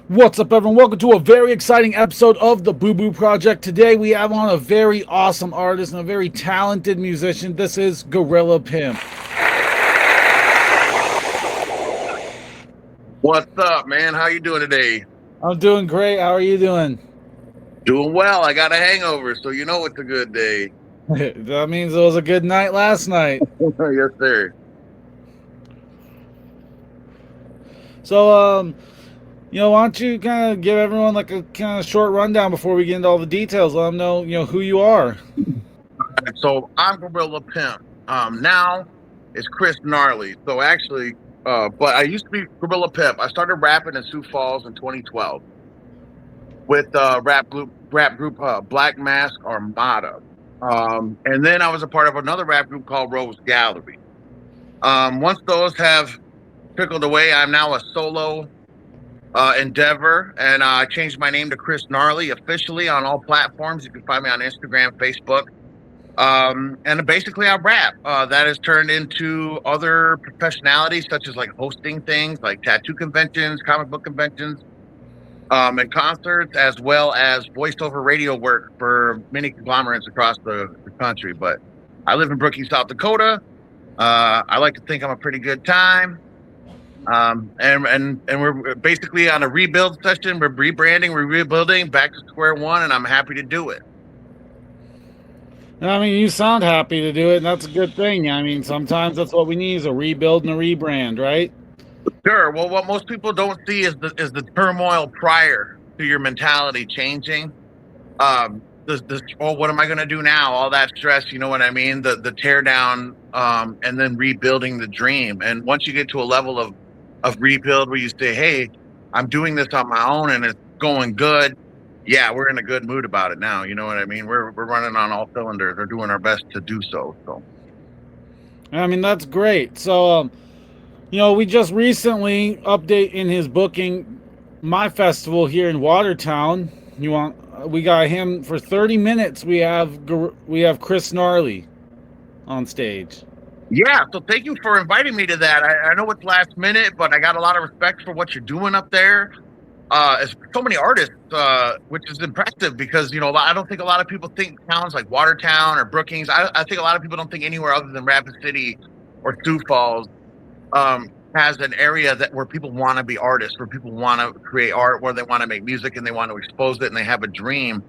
What's up, everyone? Welcome to a very exciting episode of the Boo Boo Project. Today we have on a very awesome artist and a very talented musician. This is Gorilla Pimp. What's up, man? How you doing today? I'm doing great. How are you doing? Doing well. I got a hangover, so you know it's a good day. That means it was a good night last night. Yes, sir. So, why don't you kind of give everyone like a kind of short rundown before we get into all the details? Let them know, who you are. So I'm Gorilla Pimp. Now it's Chris Gnarly. So actually, but I used to be Gorilla Pimp. I started rapping in Sioux Falls in 2012 with rap group Black Mask Armada. And then I was a part of another rap group called Rose Gallery. Once those have trickled away, I'm now a solo endeavor, and I changed my name to Chris Gnarly officially on all platforms. You can find me on Instagram, Facebook, and basically I rap. That has turned into other professionalities such as like hosting things like tattoo conventions, comic book conventions, and concerts, as well as voiceover radio work for many conglomerates across the country. But I live in Brookings, South Dakota. I like to think I'm a pretty good time. And we're basically on a rebuild session. We're rebranding, we're rebuilding, back to square one, and I'm happy to do it. I mean, you sound happy to do it, and that's a good thing. I mean, sometimes that's what we need is a rebuild and a rebrand, right? Sure. Well, what most people don't see is the turmoil prior to your mentality changing. This oh, what am I going to do now? All that stress, you know what I mean? The tear down, and then rebuilding the dream. And once you get to a level of rebuild where you say, "Hey, I'm doing this on my own and it's going good." Yeah, we're in a good mood about it now. You know what I mean? We're running on all cylinders. We're doing our best to do so. So I mean, that's great. So, we just recently update in his booking my festival here in Watertown. We got him for 30 minutes. We have Chris Gnarly on stage. yeah, so thank you for inviting me to that. I know it's last minute, but I got a lot of respect for what you're doing up there. As so many artists, which is impressive because I don't think a lot of people think towns like Watertown or Brookings. I think a lot of people don't think anywhere other than Rapid City or Sioux Falls has an area that where people want to be artists, where people want to create art, where they want to make music and they want to expose it and they have a dream.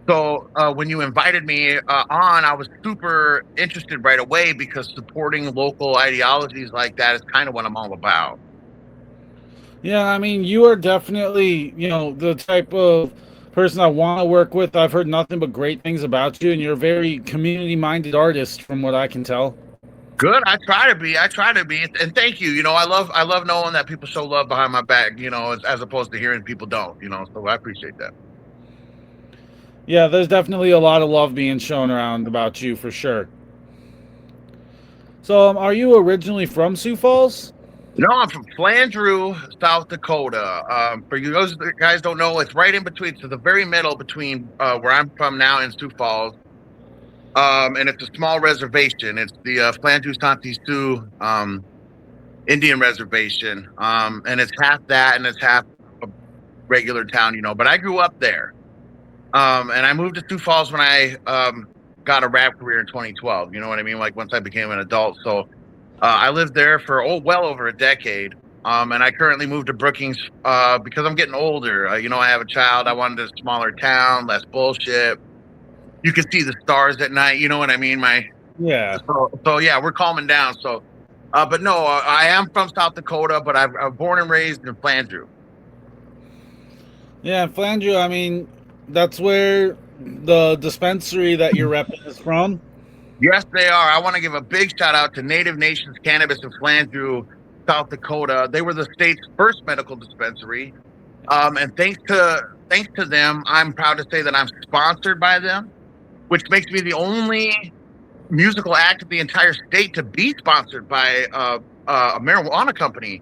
So when you invited me on, I was super interested right away because supporting local ideologies like that is kind of what I'm all about. Yeah, I mean, you are definitely, the type of person I want to work with. I've heard nothing but great things about you, and you're a very community-minded artist, from what I can tell. Good. I try to be. I try to be. And thank you. I love knowing that people show love behind my back. As opposed to hearing people don't. So I appreciate that. Yeah, there's definitely a lot of love being shown around about you for sure. So, are you originally from Sioux Falls? I'm from Flandreau, South Dakota. For you those guys don't know, it's right in between, to the very middle between where I'm from now and Sioux Falls. And it's a small reservation. It's the Flandreau Santee Sioux Indian Reservation. And it's half that and it's half a regular town, But I grew up there. And I moved to Sioux Falls when I got a rap career in 2012. You know what I mean? Like once I became an adult. So I lived there for well over a decade. And I currently moved to Brookings because I'm getting older. I have a child. I wanted a smaller town, less bullshit. You can see the stars at night. You know what I mean? Yeah. So yeah, we're calming down. So, but no, I am from South Dakota, but I'm born and raised in Flandreau. Yeah, Flandreau, I mean, that's where the dispensary that you're repping is from. Yes, they are. I want to give a big shout out to Native Nations Cannabis in Flandreau, South Dakota. They were the state's first medical dispensary. And thanks to them, I'm proud to say that I'm sponsored by them, which makes me the only musical act of the entire state to be sponsored by a marijuana company.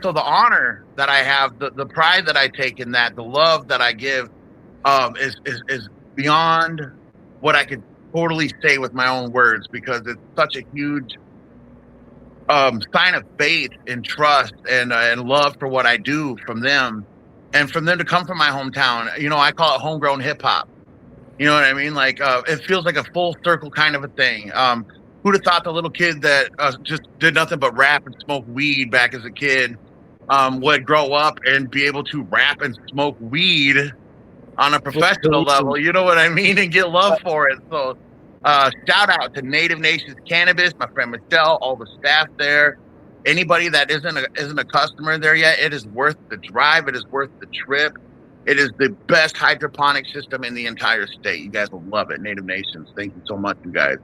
So the honor that I have, the pride that I take in that, the love that I give, is beyond what I could totally say with my own words because it's such a huge sign of faith and trust and love for what I do from them. and for them to come from my hometown, you know, I call it homegrown hip hop. You know what I mean? Like, it feels like a full circle kind of a thing. Who'd have thought the little kid that just did nothing but rap and smoke weed back as a kid would grow up and be able to rap and smoke weed on a professional level? You know what I mean? And get love for it. So, shout out to Native Nations Cannabis, my friend Michelle, all the staff there. Anybody that isn't a customer there yet, it is worth the drive. It is worth the trip. It is the best hydroponic system in the entire state. You guys will love it. Native Nations, thank you so much, you guys.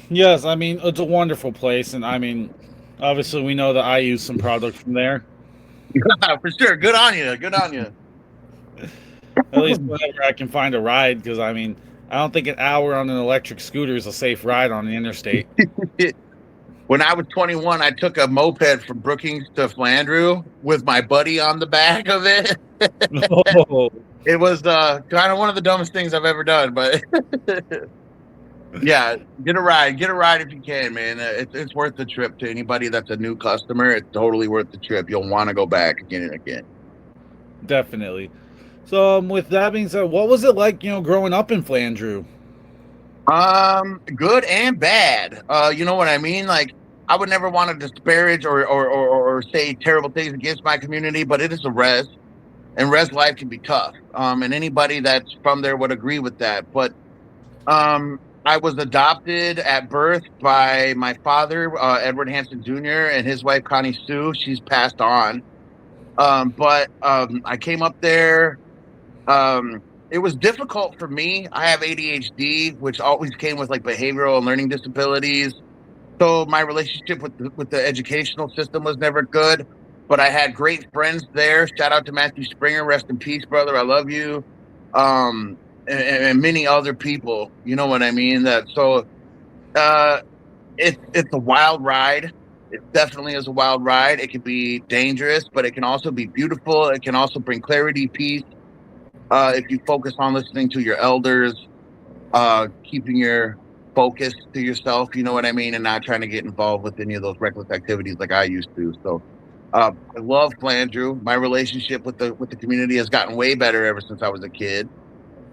Yes, I mean, it's a wonderful place. And I mean, obviously, we know that I use some product from there. For sure. Good on you. Good on you. At least whenever I can find a ride, because I mean, I don't think an hour on an electric scooter is a safe ride on the interstate. When I was 21, I took a moped from Brookings to Flandreau with my buddy on the back of it. Oh. It was kind of one of the dumbest things I've ever done, but yeah, get a ride if you can, man. It's worth the trip to anybody that's a new customer. It's totally worth the trip. You'll want to go back again and again. Definitely. So, with that being said, what was it like, you know, growing up in Flandreau? Good and bad. You know what I mean? Like, I would never want to disparage or say terrible things against my community, but it is a res, and res life can be tough. And anybody that's from there would agree with that. But I was adopted at birth by my father, Edward Hanson Jr., and his wife, Connie Sue. She's passed on. But I came up there. It was difficult for me. I have ADHD, which always came with like behavioral and learning disabilities. So my relationship with the educational system was never good. But I had great friends there. Shout out to Matthew Springer, rest in peace, brother. I love you. And many other people. You know what I mean? It's a wild ride. It definitely is a wild ride. It can be dangerous, but it can also be beautiful. It can also bring clarity, peace. If you focus on listening to your elders, keeping your focus to yourself, you know what I mean, and not trying to get involved with any of those reckless activities like I used to. So I love Flandreau. My relationship with the community has gotten way better ever since I was a kid.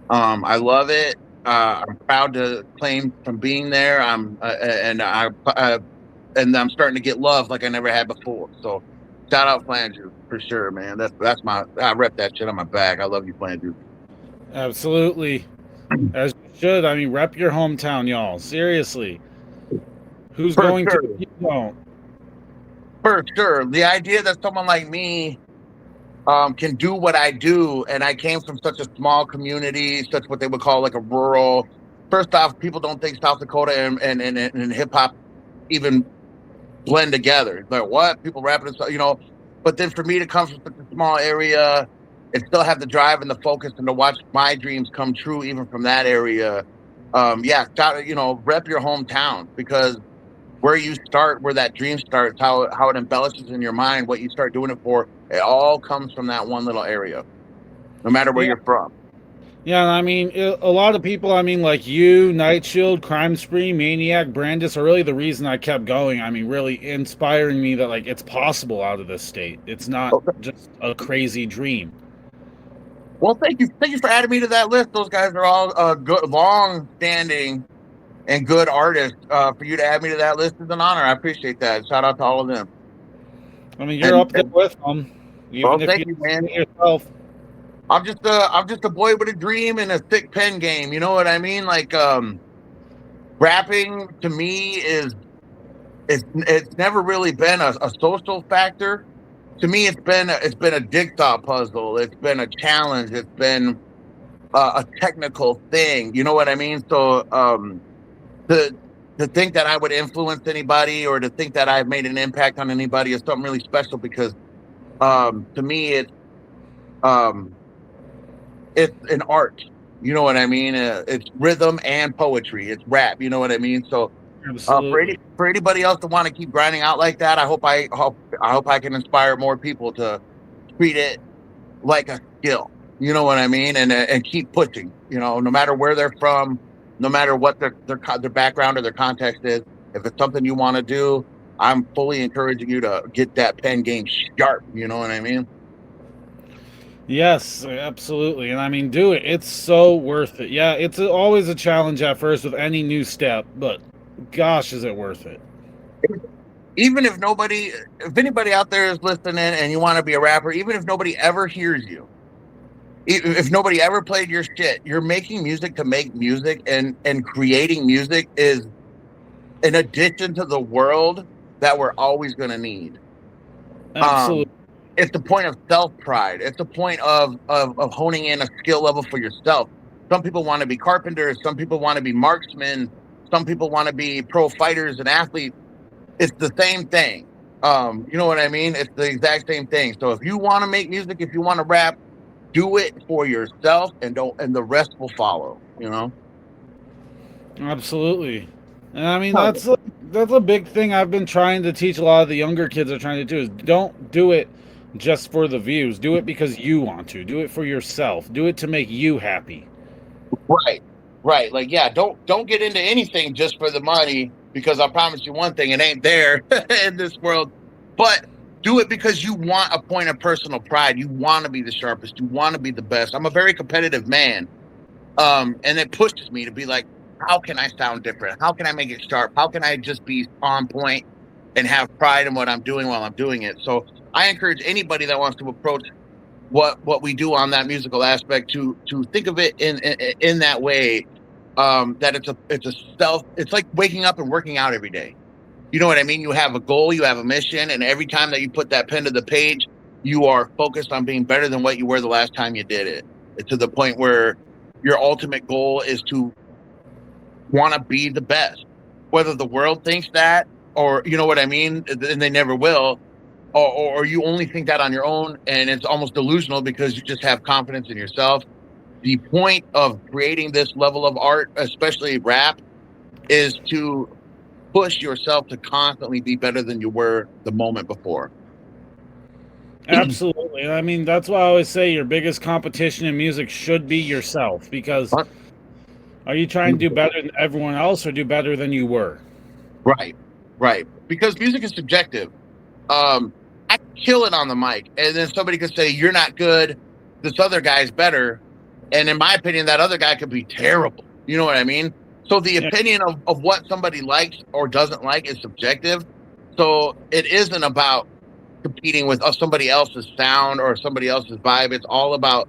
I love it. I'm proud to claim from being there. And I'm starting to get love like I never had before. So shout out Flandreau for sure, man. I rep that shit on my back. I love you, Flandreau. Absolutely. As you should. I mean, rep your hometown, y'all. Seriously. Who's For going sure. to? You don't. For sure. The idea that someone like me can do what I do, and I came from such a small community, such what they would call like a rural. First off, people don't think South Dakota and hip hop even blend together. Like, what? People rapping, you know. But then for me to come from such a small area and still have the drive and the focus and to watch my dreams come true even from that area, rep your hometown, because where you start, where that dream starts, how it embellishes in your mind, what you start doing it for, it all comes from that one little area, no matter where you're from. Yeah, I mean, a lot of people, I mean, like you, Night Shield, Crime Spree, Maniac, Brandis are really the reason I kept going. I mean, really inspiring me that, like, it's possible out of this state. It's not just a crazy dream. Well, thank you for adding me to that list. Those guys are all good, long-standing and good artists. For you to add me to that list is an honor. I appreciate that. Shout out to all of them. I mean, you're up there with them, even if thank you, man. Yourself. I'm just a boy with a dream and a thick pen game. You know what I mean? Like, rapping to me it's never really been a social factor. To me, it's been a jigsaw puzzle. It's been a challenge. It's been a technical thing. You know what I mean? So to think that I would influence anybody or to think that I've made an impact on anybody is something really special, because to me it's an art. You know what I mean? It's rhythm and poetry. It's rap. You know what I mean? So for anybody else to want to keep grinding out like that, I hope I can inspire more people to treat it like a skill. You know what I mean? And keep pushing. You know, no matter where they're from, no matter what their background or their context is. If it's something you want to do, I'm fully encouraging you to get that pen game sharp. You know what I mean? Yes, absolutely. And I mean, do it. It's so worth it. Yeah, it's always a challenge at first with any new step, but gosh, is it worth it? Even if anybody out there is listening and you want to be a rapper, even if nobody ever hears you, if nobody ever played your shit, you're making music to make music, and creating music is an addition to the world that we're always going to need. Absolutely. It's the point of self-pride. It's the point of honing in a skill level for yourself. Some people want to be carpenters. Some people want to be marksmen. Some people want to be pro fighters and athletes. It's the same thing. You know what I mean? It's the exact same thing. So if you want to make music, if you want to rap, do it for yourself, and the rest will follow. You know? Absolutely. And I mean, that's a big thing I've been trying to teach a lot of the younger kids are trying to do is don't do it just for the views. Do it because you want to. Do it for yourself. Do it to make you happy. Right. Right. Like, yeah, don't get into anything just for the money, because I promise you one thing, it ain't there in this world. But do it because you want a point of personal pride. You want to be the sharpest. You want to be the best. I'm a very competitive man. And it pushes me to be like, how can I sound different? How can I make it sharp? How can I just be on point and have pride in what I'm doing while I'm doing it? So I encourage anybody that wants to approach what we do on that musical aspect to think of it in that way. That it's like waking up and working out every day. You know what I mean? You have a goal, you have a mission, and every time that you put that pen to the page, you are focused on being better than what you were the last time you did it. It's to the point where your ultimate goal is to want to be the best, whether the world thinks that, or you know what I mean, and they never will, or you only think that on your own, and it's almost delusional because you just have confidence in yourself. The point of creating this level of art, especially rap, is to push yourself to constantly be better than you were the moment before. Absolutely. And I mean, that's why I always say your biggest competition in music should be yourself, because are you trying to do better than everyone else or do better than you were? Right, right. Because music is subjective. I kill it on the mic, and then somebody could say, "You're not good. This other guy's better." And in my opinion, that other guy could be terrible. You know what I mean? So the opinion of what somebody likes or doesn't like is subjective. So it isn't about competing with somebody else's sound or somebody else's vibe. It's all about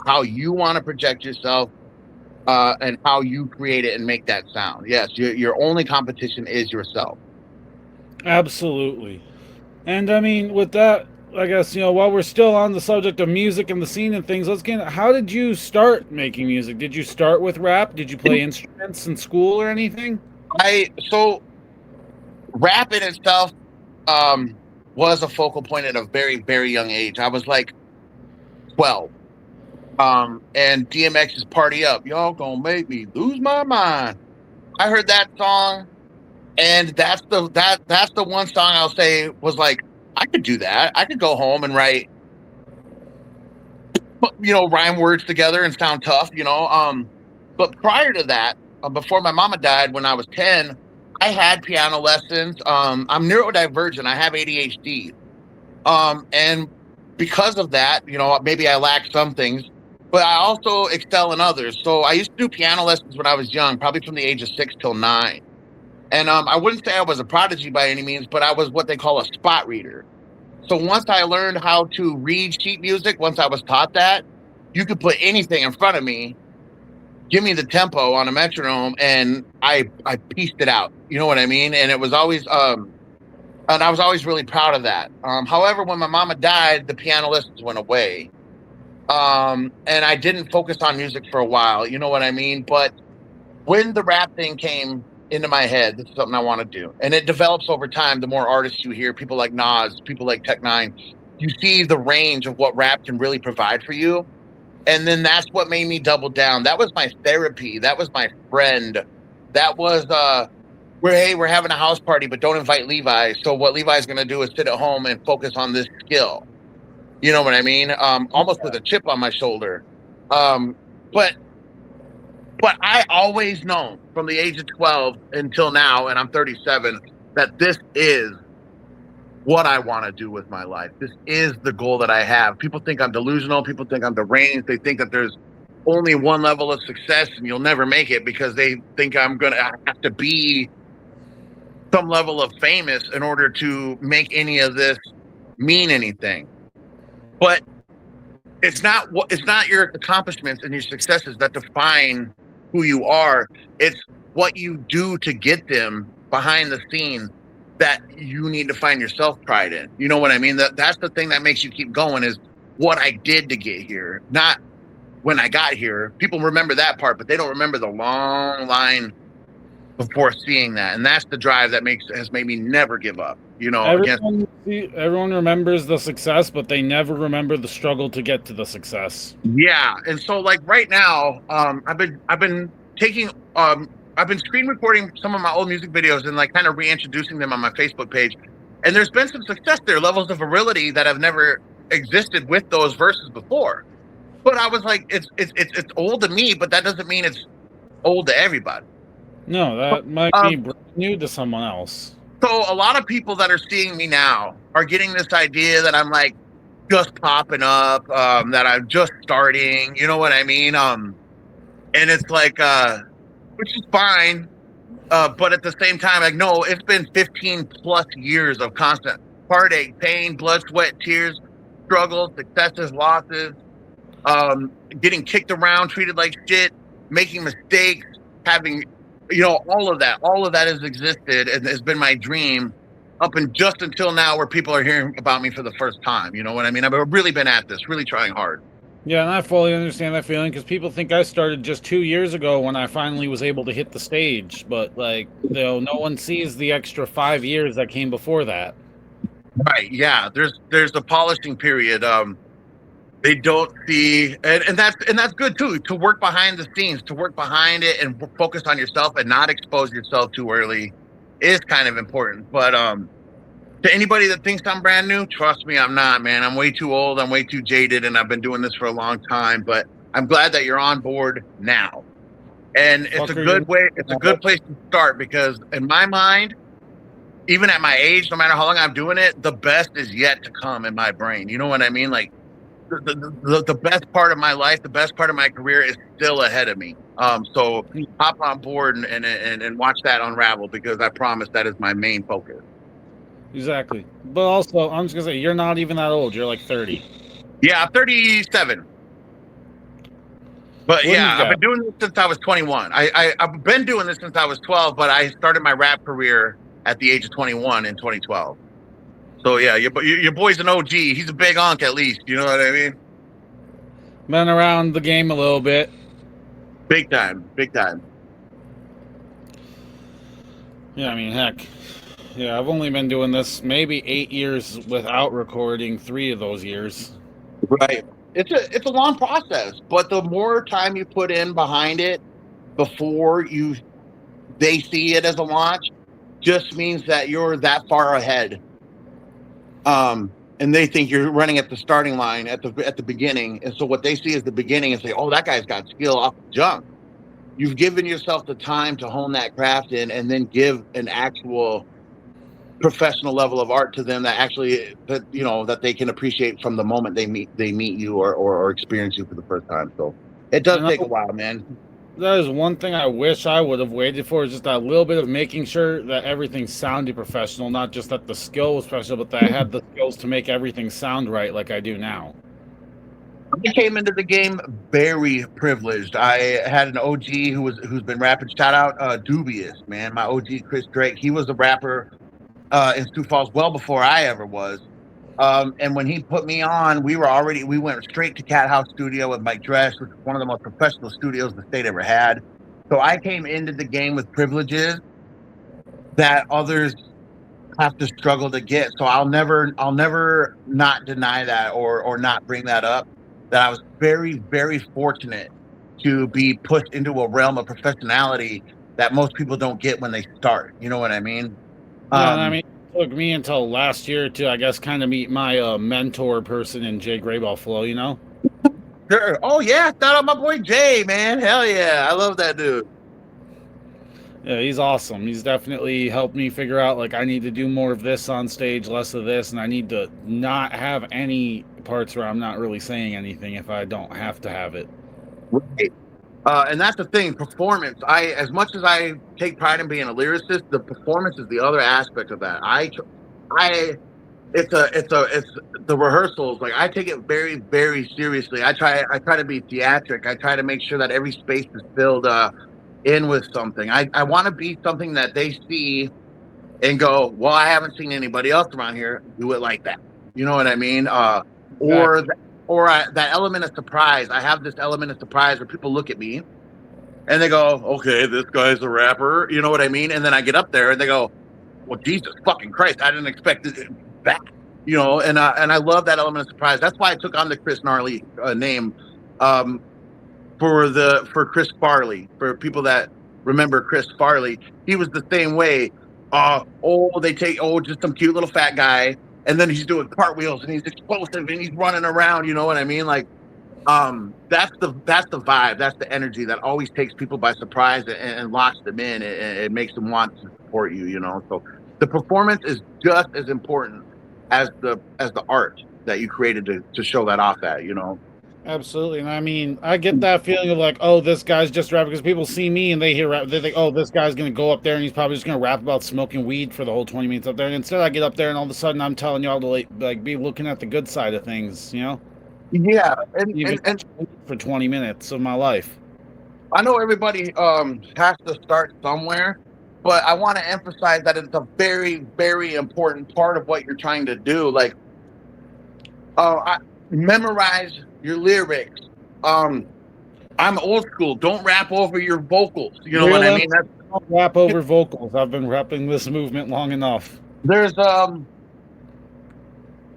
how you want to project yourself, and how you create it and make that sound. Yes, your only competition is yourself. Absolutely. And I mean, with that, I guess, while we're still on the subject of music and the scene and things, let's get, how did you start making music? Did you start with rap? Did you play instruments in school or anything? So rap in itself was a focal point at a very, very young age. I was like 12. And DMX's Party Up, y'all gonna make me lose my mind. I heard that song, and that's the one song I'll say was like, I could do that. I could go home and write, rhyme words together and sound tough, But prior to that, before my mama died when I was 10, I had piano lessons. I'm neurodivergent. I have ADHD. And because of that, maybe I lack some things, but I also excel in others. So I used to do piano lessons when I was young, probably from the age of 6 till 9. And I wouldn't say I was a prodigy by any means, but I was what they call a spot reader. So once I learned how to read sheet music, once I was taught that, you could put anything in front of me, give me the tempo on a metronome, and I pieced it out. You know what I mean? And it was always and I was always really proud of that. However, when my mama died, the piano lessons went away. And I didn't focus on music for a while. You know what I mean? But when the rap thing came into my head, this is something I want to do. And it develops over time. The more artists you hear, people like Nas, people like Tech Nine, you see the range of what rap can really provide for you. And then that's what made me double down. That was my therapy. That was my friend. That was we're having a house party, but don't invite Levi. So what Levi's going to do is sit at home and focus on this skill. You know what I mean? Almost with a chip on my shoulder. But I always known from the age of 12 until now, and I'm 37, that this is what I want to do with my life. This is the goal that I have. People think I'm delusional. People think I'm deranged. They think that there's only one level of success and you'll never make it because they think I'm going to have to be some level of famous in order to make any of this mean anything. But it's not your accomplishments and your successes that define who you are. It's what you do to get them behind the scenes that you need to find yourself pride in. You know what I mean? That's the thing that makes you keep going, is what I did to get here, not when I got here. People remember that part, but they don't remember the long line before seeing that. And that's the drive that has made me never give up. You know, everyone remembers the success, but they never remember the struggle to get to the success. Yeah. And so like right now, I've been screen recording some of my old music videos and like kind of reintroducing them on my Facebook page. And there's been some success there, levels of virility that have never existed with those verses before. But I was like, it's old to me, but that doesn't mean it's old to everybody. No, that might be new to someone else. So a lot of people that are seeing me now are getting this idea that I'm like just popping up, that I'm just starting, you know what I mean? And it's like, which is fine. But at the same time, like, no, it's been 15 plus years of constant heartache, pain, blood, sweat, tears, struggles, successes, losses, getting kicked around, treated like shit, making mistakes, having, you know, all of that has existed and has been my dream up and just until now, where people are hearing about me for the first time. You know what I mean? I've really been at this, really trying hard. Yeah, and I fully understand that feeling, because people think I started just 2 years ago when I finally was able to hit the stage. But, like, you know, no one sees the extra 5 years that came before that. Right, yeah. There's the polishing period. They don't see, and that's good too, to work behind the scenes, to work behind it and focus on yourself and not expose yourself too early is kind of important. But to anybody that thinks I'm brand new, trust me, I'm not, man. I'm way too old, I'm way too jaded, and I've been doing this for a long time. But I'm glad that you're on board now. And it's a good place to start, because in my mind, even at my age, no matter how long I'm doing it, the best is yet to come in my brain. You know what I mean? Like, the best part of my life, the best part of my career is still ahead of me. So hop on board and watch that unravel, because I promise that is my main focus. Exactly. But also, I'm just going to say, you're not even that old. You're like 30. Yeah, I'm 37. But yeah, I've been doing this since I was 21. I've been doing this since I was 12, but I started my rap career at the age of 21 in 2012. So yeah, your boy's an OG. He's a big unk, at least. You know what I mean? Been around the game a little bit. Big time. Yeah, I mean, heck. Yeah, I've only been doing this maybe 8 years without recording 3 of those years. Right. It's a long process, but the more time you put in behind it before they see it as a launch, just means that you're that far ahead. And they think you're running at the starting line at the beginning. And so what they see is the beginning and say, oh, that guy's got skill off the jump. You've given yourself the time to hone that craft in, and then give an actual professional level of art to them that they can appreciate from the moment they meet you or experience you for the first time. So it does take a while, man. That is one thing I wish I would have waited for, is just that little bit of making sure that everything sounded professional, not just that the skill was professional, but that I had the skills to make everything sound right like I do now. I came into the game very privileged. I had an OG who's been rapping. Shout out Dubious, man. My OG Chris Drake. He was a rapper in Sioux Falls well before I ever was. And when he put me on, we went straight to Cat House Studio with Mike Dresch, which was one of the most professional studios the state ever had. So I came into the game with privileges that others have to struggle to get. So I'll never not deny that or not bring that up, that I was very, very fortunate to be pushed into a realm of professionality that most people don't get when they start. You know what I mean? Yeah, I mean, it took me until last year to, I guess, kind of meet my mentor person in Jay Grayball Flow, you know? Sure. Oh, yeah. Shout out my boy Jay, man. Hell yeah. I love that dude. Yeah, he's awesome. He's definitely helped me figure out like I need to do more of this on stage, less of this, and I need to not have any parts where I'm not really saying anything if I don't have to have it. Right. And that's the thing, performance. As much as I take pride in being a lyricist, the performance is the other aspect of that. I, it's the rehearsals. Like I take it very, very seriously. I try to be theatric. I try to make sure that every space is filled in with something. I want to be something that they see and go, well, I haven't seen anybody else around here do it like that. You know what I mean? Or Exactly. that element of surprise. I have this element of surprise where people look at me and they go, okay, this guy's a rapper. You know what I mean? And then I get up there and they go, well, Jesus fucking Christ, I didn't expect that. You know, and I love that element of surprise. That's why I took on the Chris Gnarly name um, for Chris Farley. For people that remember Chris Farley, he was the same way. They take just some cute little fat guy, and then he's doing cartwheels and he's explosive and he's running around. You know what I mean? Like that's the vibe, that's the energy that always takes people by surprise and locks them in. It makes them want to support you, you know. So the performance is just as important as the art that you created to show that off at, you know. Absolutely. And I mean, I get that feeling of like, oh, this guy's just rapping because people see me and they hear rap. They think, oh, this guy's going to go up there and he's probably just going to rap about smoking weed for the whole 20 minutes up there. And instead, I get up there and all of a sudden I'm telling y'all to like be looking at the good side of things, you know? Yeah, Even and for 20 minutes of my life. I know everybody has to start somewhere, but I want to emphasize that it's a very, very important part of what you're trying to do. Like memorize your lyrics. Um, I'm old school. Don't rap over your vocals. You know what I Real mean? don't rap over vocals. I've been rapping this movement long enough. There's um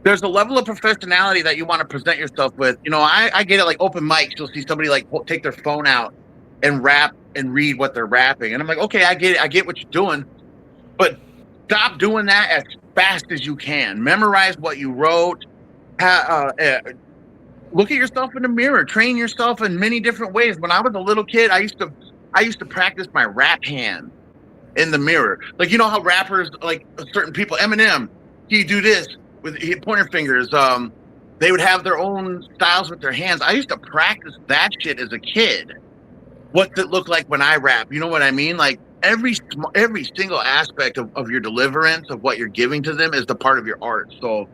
there's a level of professionality that you want to present yourself with. You know, I get it. Like open mics, you'll see somebody like take their phone out and rap and read what they're rapping, and I'm like, okay, I get it. I get what you're doing, but stop doing that as fast as you can. Memorize what you wrote. Look at yourself in the mirror. Train yourself in many different ways. When I was a little kid, I used to practice my rap hand in the mirror. Like you know how rappers, like certain people, Eminem, he do this with pointer fingers. They would have their own styles with their hands. I used to practice that shit as a kid. What's it look like when I rap? You know what I mean? Like every single aspect of your deliverance of what you're giving to them is the part of your art. So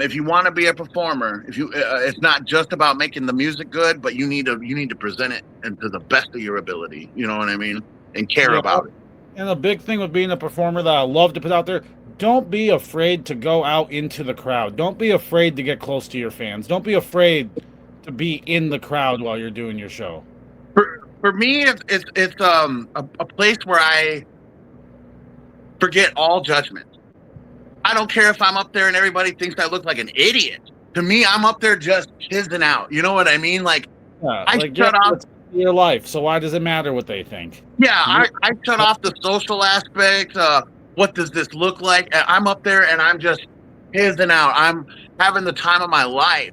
if you want to be a performer, if you it's not just about making the music good, but you need to present it to the best of your ability. You know what I mean? And care Yeah. about it. And a big thing with being a performer that I love to put out there, don't be afraid to go out into the crowd. Don't be afraid to get close to your fans. Don't be afraid to be in the crowd while you're doing your show. For me, it's a place where I forget all judgment. I don't care if I'm up there and everybody thinks I look like an idiot. To me, I'm up there just chiseling out. You know what I mean? Like Yeah, I like yeah, shut off. it's your life. So why does it matter what they think? Yeah, You, I shut off the social aspect. What does this look like? And I'm up there and I'm just chiseling out. I'm having the time of my life,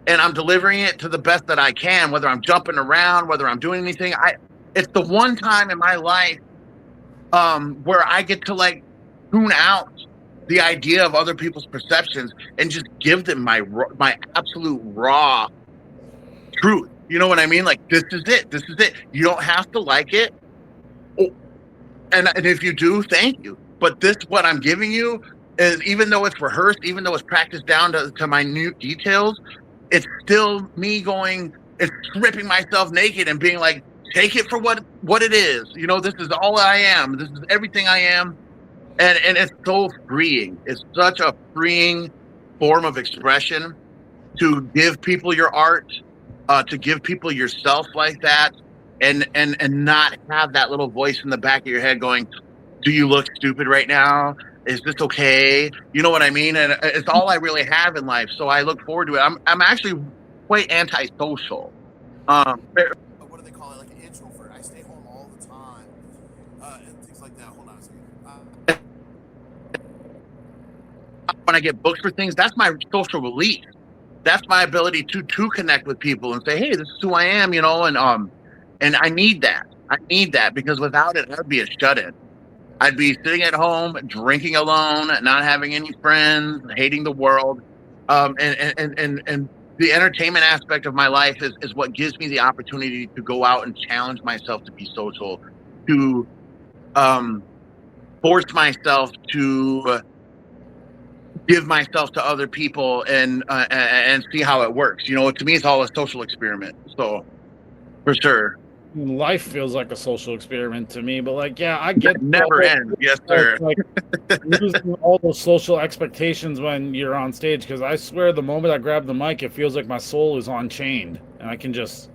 and I'm delivering it to the best that I can. Whether I'm jumping around, whether I'm doing anything, it's the one time in my life where I get to like tune out the idea of other people's perceptions and just give them my absolute raw truth. You know what I mean? Like this is it. This is it. You don't have to like it, and if you do, thank you. But this, what I'm giving you, is even though it's rehearsed, even though it's practiced down to minute details, it's still me going. It's stripping myself naked and being like, take it for what it is. You know, this is all I am. This is everything I am. And it's so freeing. It's such a freeing form of expression to give people your art, to give people yourself like that, and not have that little voice in the back of your head going, "Do you look stupid right now? Is this okay?" You know what I mean? And it's all I really have in life. So I look forward to it. I'm actually quite antisocial. What do they call it? Like an introvert. I stay home all the time, and things like that. Hold on a second. When I get booked for things, that's my social release. That's my ability to connect with people and say, "Hey, this is who I am," you know, and I need that. I need that because without it, I'd be a shut-in. I'd be sitting at home, drinking alone, not having any friends, hating the world. And the entertainment aspect of my life is what gives me the opportunity to go out and challenge myself to be social, to force myself to give myself to other people and see how it works. You know, to me, it's all a social experiment. So for sure. Life feels like a social experiment to me, but like, yeah, I get Never ends. Yes, sir. like losing all those social expectations when you're on stage. Because I swear, the moment I grab the mic, it feels like my soul is unchained, and I can just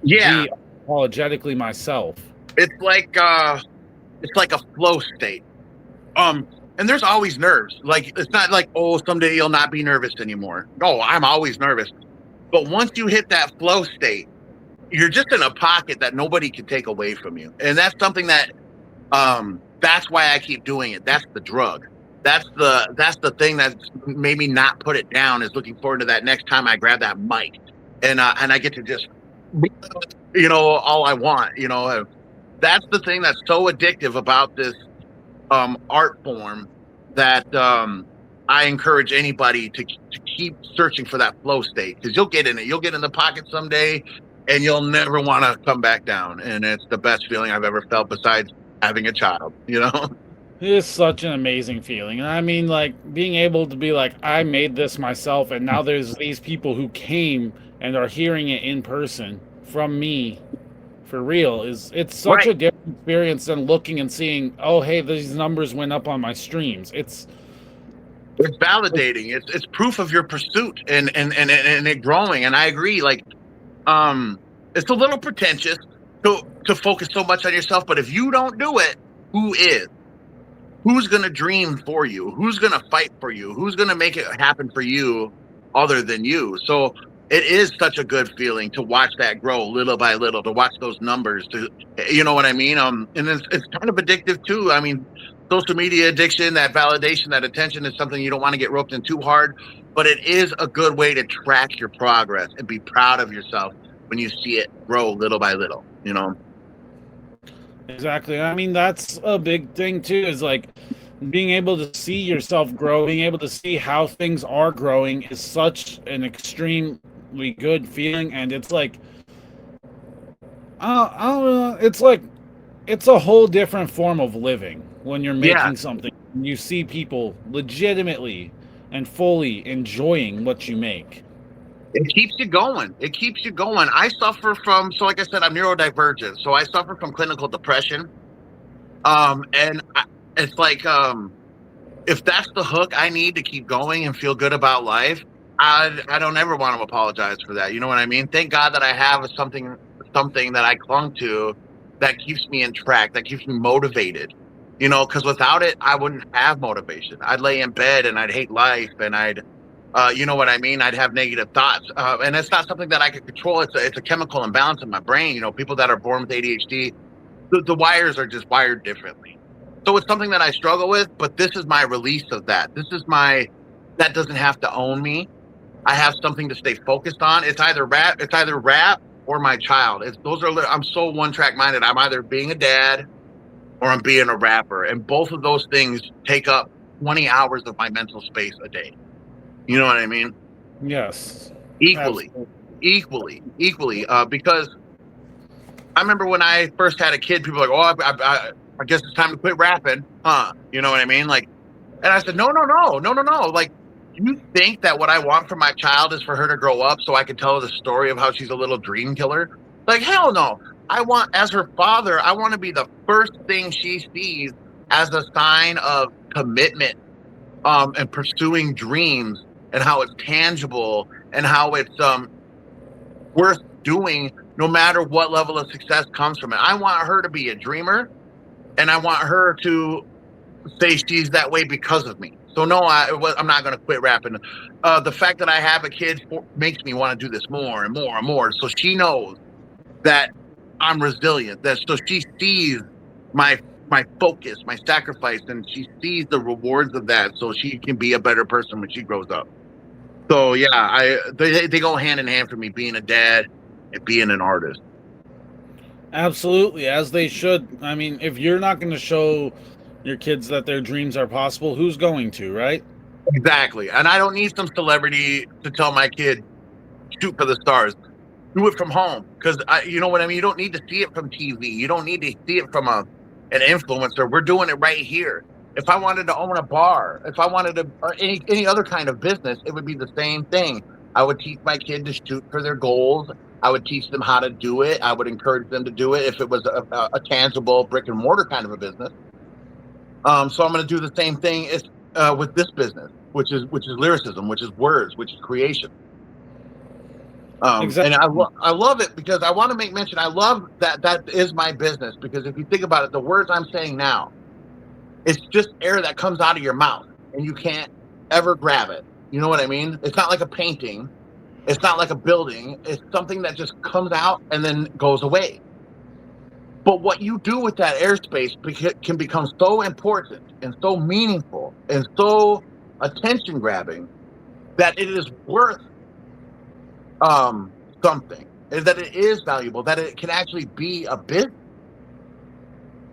Yeah, be apologetically myself. it's like a flow state. And there's always nerves. Like it's not like, oh, someday you'll not be nervous anymore. No, I'm always nervous. But once you hit that flow state, you're just in a pocket that nobody can take away from you. And that's something that that's why I keep doing it. That's the drug. That's the thing that's made me not put it down, is looking forward to that next time I grab that mic and I get to just all I want. That's the thing that's so addictive about this art form that I encourage anybody to keep searching for that flow state, because you'll get in it. You'll get in the pocket someday and you'll never want to come back down. And it's the best feeling I've ever felt besides having a child, It is such an amazing feeling. And I mean, like, being able to be like, I made this myself, and now there's these people who came and are hearing it in person from me for real. It's such a Right. different experience than looking and seeing, oh, hey, these numbers went up on my streams. It's validating. It's proof of your pursuit and it growing. And I agree. Like, it's a little pretentious to focus so much on yourself, but if you don't do it, who is? Who's going to dream for you? Who's going to fight for you? Who's going to make it happen for you other than you? So it is such a good feeling to watch that grow little by little, to watch those numbers, you know what I mean? And it's kind of addictive too. I mean, social media addiction, that validation, that attention is something you don't want to get roped in too hard, but it is a good way to track your progress and be proud of yourself when you see it grow little by little, Exactly. I mean, that's a big thing too, is like being able to see yourself grow, being able to see how things are growing is such an extremely good feeling. And it's like, I don't know, it's like, it's a whole different form of living when you're Yeah, making something and you see people legitimately and fully enjoying what you make. it keeps you going. It keeps you going. I suffer from, so like I said, I'm neurodivergent. So I suffer from clinical depression. It's like, if that's the hook I need to keep going and feel good about life, I don't ever want to apologize for that. You know what I mean? Thank God that I have something that I clung to that keeps me in track, that keeps me motivated. Because without it, I wouldn't have motivation. I'd lay in bed and I'd hate life, and you know what I mean? I'd have negative thoughts, and it's not something that I could control. It's a chemical imbalance in my brain. People that are born with ADHD, the wires are just wired differently. So it's something that I struggle with, but this is my release of that. That doesn't have to own me. I have something to stay focused on. It's either rap or my child. I'm so one track minded. I'm either being a dad or I'm being a rapper. And both of those things take up 20 hours of my mental space a day. You know what I mean? Yes. Equally, Absolutely. equally. Because I remember when I first had a kid, people were like, oh, I guess it's time to quit rapping, huh? You know what I mean? Like, and I said, no. Like, you think that what I want for my child is for her to grow up so I can tell her the story of how she's a little dream killer? Like, hell no. As her father, I want to be the first thing she sees as a sign of commitment, and pursuing dreams, and how it's tangible and how it's worth doing no matter what level of success comes from it. I want her to be a dreamer, and I want her to say she's that way because of me. So no, I'm not going to quit rapping. The fact that I have a kid makes me want to do this more and more and more. So she knows that I'm resilient. So she sees my focus, my sacrifice, and she sees the rewards of that. So she can be a better person when she grows up. So yeah, they go hand in hand for me, being a dad and being an artist. Absolutely, as they should. I mean, if you're not going to show your kids that their dreams are possible, who's going to, right? Exactly. And I don't need some celebrity to tell my kid, shoot for the stars. Do it from home, because you know what I mean. You don't need to see it from TV. You don't need to see it from an influencer. We're doing it right here. If I wanted to own a bar, if I wanted to, or any other kind of business, it would be the same thing. I would teach my kid to shoot for their goals. I would teach them how to do it. I would encourage them to do it if it was a tangible brick and mortar kind of a business. So I'm going to do the same thing with this business, which is lyricism, which is words, which is creation. And Exactly. I love it because I want to make mention. I love that is my business, because if you think about it, the words I'm saying now, it's just air that comes out of your mouth and you can't ever grab it. You know what I mean? It's not like a painting. It's not like a building. It's something that just comes out and then goes away. But what you do with that airspace can become so important and so meaningful and so attention grabbing that it is worth something, is that it is valuable, that it can actually be a business.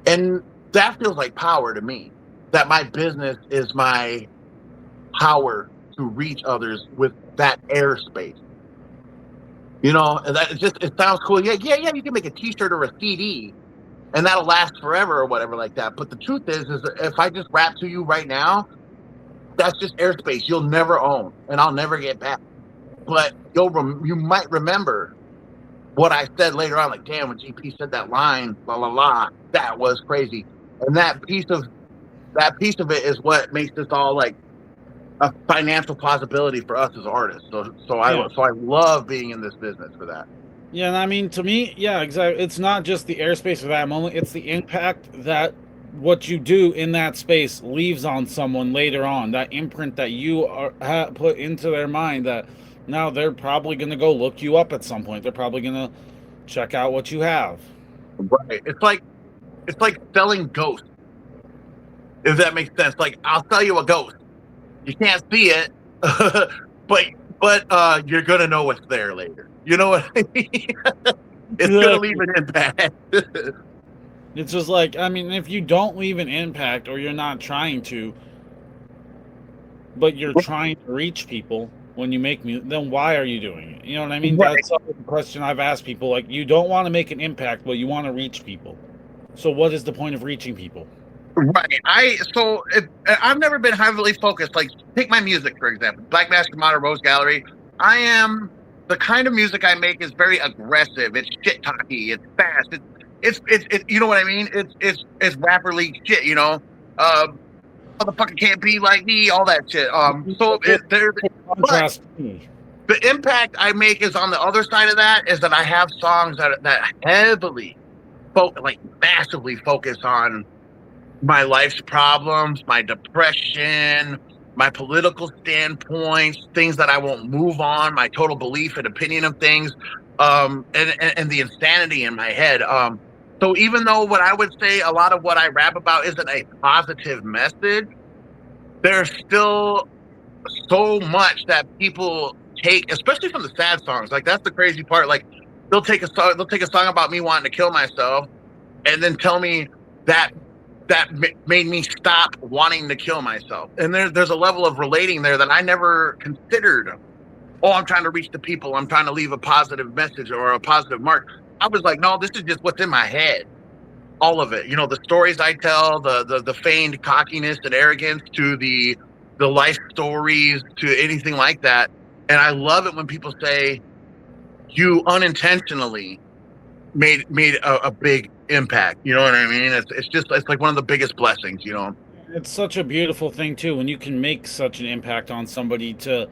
And that feels like power to me, that my business is my power to reach others with that airspace. And that it sounds cool. Yeah, you can make a t-shirt or a CD and that'll last forever or whatever like that. But the truth is if I just rap to you right now, that's just airspace you'll never own and I'll never get back. But you might remember what I said later on, like, damn, when GP said that line, la la la, that was crazy. And that piece of it is what makes this all like a financial possibility for us as artists. Yeah. So I love being in this business for that. Yeah, and I mean, to me, yeah, exactly. It's not just the airspace of that moment, it's the impact that what you do in that space leaves on someone later on. That imprint that you put into their mind, that now they're probably going to go look you up at some point. They're probably going to check out what you have. Right. It's like selling ghosts, if that makes sense. Like, I'll sell you a ghost. You can't see it, but you're gonna know what's there later. You know what I mean? It's gonna leave Exactly. an impact. It's just like, I mean, if you don't leave an impact or you're not trying to, but you're trying to reach people when you make music, then why are you doing it? You know what I mean? Right. That's the question I've asked people. Like, you don't want to make an impact, but you want to reach people. So, what is the point of reaching people? Right. I've never been heavily focused. Like, take my music for example, Black Master Modern Rose Gallery. I am the kind of music I make is very aggressive. It's shit talky. It's fast. It's you know what I mean. It's rapper league shit. Motherfucker can't be like me. All that shit. So it there, but Contrast to me. the impact I make is on the other side of that. Is that I have songs that heavily, like massively focus on my life's problems, my depression, my political standpoints, things that I won't move on, my total belief and opinion of things, and the insanity in my head. So even though what I would say a lot of what I rap about isn't a positive message, there's still so much that people take, especially from the sad songs. Like, that's the crazy part. Like, they'll take a song about me wanting to kill myself, and then tell me that made me stop wanting to kill myself. And there's a level of relating there that I never considered. Oh, I'm trying to reach the people. I'm trying to leave a positive message or a positive mark. I was like, no, this is just what's in my head. All of it. The stories I tell, the feigned cockiness and arrogance, to the life stories, to anything like that. And I love it when people say you unintentionally made a big impact. You know what I mean? It's like one of the biggest blessings. It's such a beautiful thing, too, when you can make such an impact on somebody to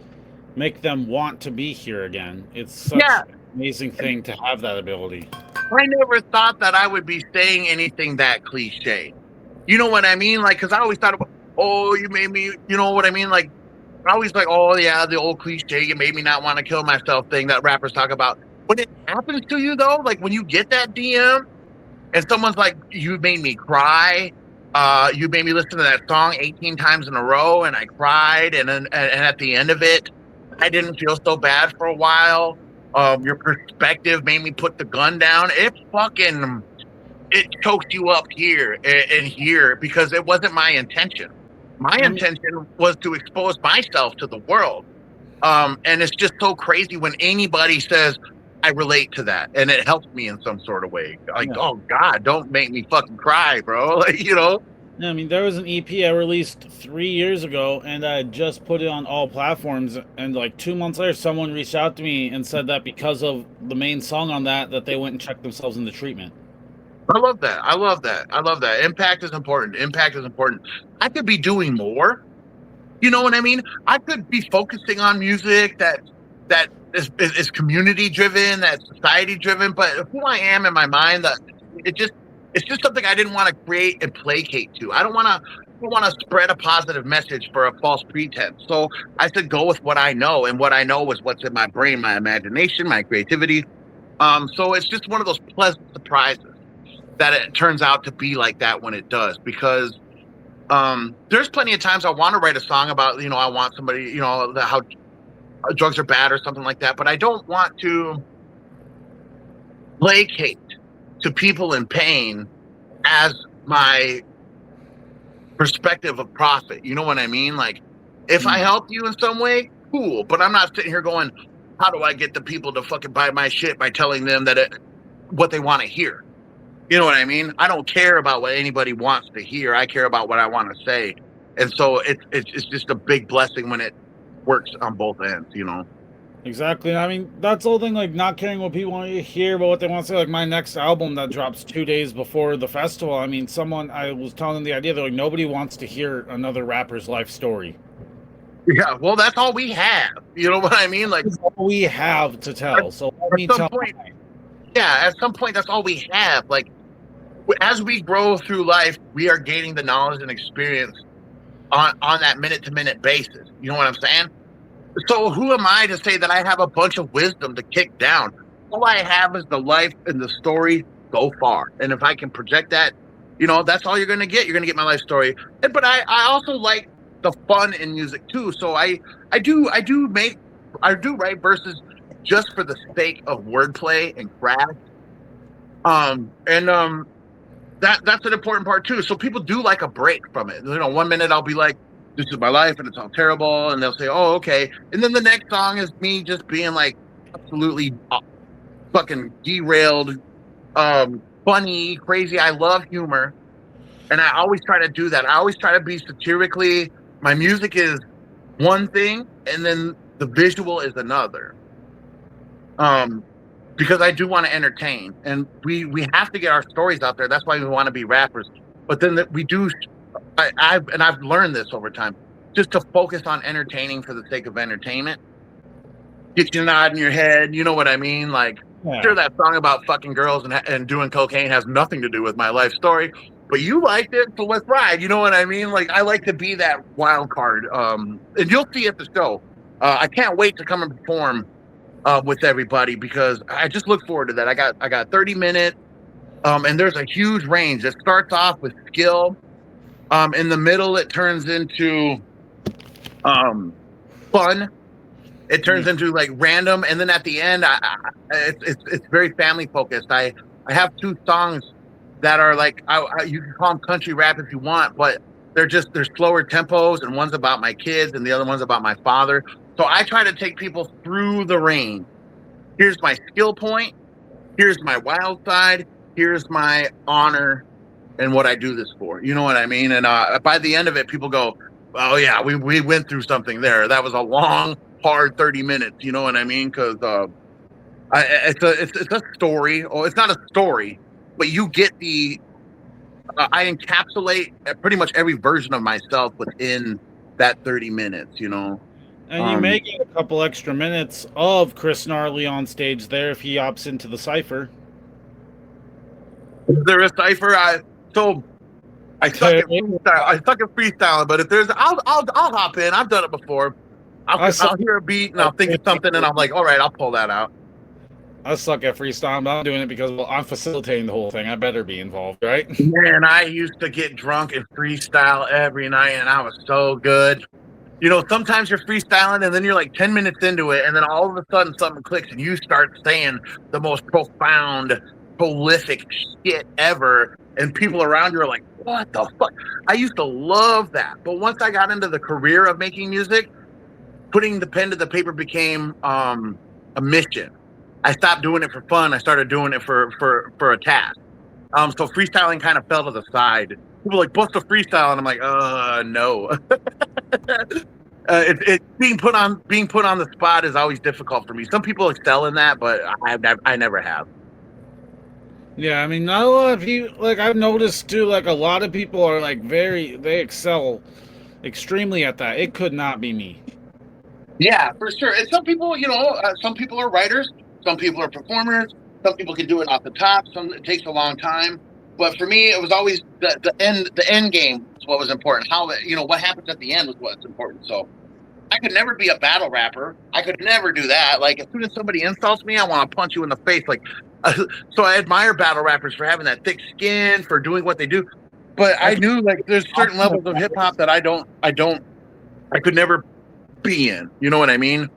make them want to be here again. It's such Yeah. an amazing thing to have that ability. I never thought that I would be saying anything that cliche. You know what I mean? Like, because I always thought about, oh, you made me, you know what I mean? Like, I always like, oh yeah, the old cliche, you made me not want to kill myself thing that rappers talk about. When it happens to you though, like when you get that DM and someone's like, you made me cry, you made me listen to that song 18 times in a row and I cried, and at the end of it, I didn't feel so bad for a while. Your perspective made me put the gun down. It choked you up here and here because it wasn't my intention. My intention was to expose myself to the world. And it's just so crazy when anybody says, I relate to that, and it helps me in some sort of way. Like, oh God, don't make me fucking cry, bro. Like, you know? I mean, there was an EP I released 3 years ago, and I just put it on all platforms. And like 2 months later, someone reached out to me and said that because of the main song on that they went and checked themselves into treatment. I love that. I love that. I love that. Impact is important. Impact is important. I could be doing more. You know what I mean? I could be focusing on music that is community driven, that's society driven. But who I am in my mind, that it's just something I didn't want to create and placate to. I don't want to spread a positive message for a false pretense. So I said, go with what I know, and what I know is what's in my brain, my imagination, my creativity. So it's just one of those pleasant surprises that it turns out to be like that when it does, because there's plenty of times I want to write a song about, I want somebody, how drugs are bad or something like that, but I don't want to placate to people in pain as my perspective of profit. You know what I mean? Like, if I help you in some way, cool, but I'm not sitting here going, how do I get the people to fucking buy my shit by telling them what they want to hear? You know what I mean? I don't care about what anybody wants to hear. I care about what I want to say. And so it's just a big blessing when it works on both ends, Exactly. I mean, that's the whole thing, like not caring what people want to hear, but what they want to say. Like my next album that drops 2 days before the festival, I mean, I was telling them the idea that like nobody wants to hear another rapper's life story. Yeah, well, that's all we have. You know what I mean? Like, that's all we have to tell. So let me tell point, yeah, at some point, that's all we have. Like, as we grow through life, we are gaining the knowledge and experience on that minute-to-minute basis. You know what I'm saying? So who am I to say that I have a bunch of wisdom to kick down? All I have is the life and the story so far. And if I can project that, that's all you're going to get. You're going to get my life story. But I also like the fun in music too. So I do write verses just for the sake of wordplay and craft. That's an important part too. So people do like a break from it. 1 minute I'll be like, this is my life and it's all terrible, and they'll say, oh, okay. And then the next song is me just being like absolutely fucking derailed, funny, crazy. I love humor, and I always try to do that. I always try to be satirically. My music is one thing, and then the visual is another. Because I do want to entertain, and we have to get our stories out there. That's why we want to be rappers. But then we do. I've learned this over time, just to focus on entertaining for the sake of entertainment. Get you nodding your head, you know what I mean? Like, sure, that song about fucking girls and doing cocaine has nothing to do with my life story, but you liked it, so let's ride. You know what I mean? Like, I like to be that wild card. And you'll see at the show. I can't wait to come and perform with everybody, because I just look forward to that. I got 30 minutes, and there's a huge range. It starts off with skill. In the middle, it turns into fun. It turns into like random, and then at the end, it's very family focused. I have 2 songs that are like, you can call them country rap if you want, but they're slower tempos, and one's about my kids, and the other one's about my father. So I try to take people through the range. Here's my skill point. Here's my wild side. Here's my honor and what I do this for. You know what I mean? And by the end of it, people go, oh, yeah, we went through something there. That was a long, hard 30 minutes. You know what I mean? Because it's a story. Or it's not a story, but you get I encapsulate pretty much every version of myself within that 30 minutes, And you may get a couple extra minutes of Chris Gnarly on stage there if he opts into the cipher. Is there a cipher? I suck at freestyling, but if there's, I'll hop in. I've done it before. I'll hear a beat and I'll think of something, and I'm like, all right, I'll pull that out. I suck at freestyling, but I'm doing it because, well, I'm facilitating the whole thing. I better be involved, right? Man, I used to get drunk and freestyle every night, and I was so good. sometimes you're freestyling and then you're like 10 minutes into it, and then all of a sudden something clicks and you start saying the most profound, prolific shit ever, and people around you are like, what the fuck? I used to love that. But once I got into the career of making music, putting the pen to the paper became a mission. I stopped doing it for fun. I started doing it for a task. So freestyling kind of fell to the side. People are like, bust a freestyle, and I'm like, no. Being put on the spot is always difficult for me. Some people excel in that, but I never have. Yeah, I mean, not a lot of people. Like I've noticed too. Like a lot of people are like they excel extremely at that. It could not be me. Yeah, for sure. And some people, some people are writers. Some people are performers. Some people can do it off the top. It takes a long time. But for me, it was always the end game is what was important. How what happens at the end was what's important. So I could never be a battle rapper. I could never do that. Like as soon as somebody insults me, I want to punch you in the face. Like, so I admire battle rappers for having that thick skin, for doing what they do. But I knew like there's certain levels of hip hop that I could never be in. You know what I mean?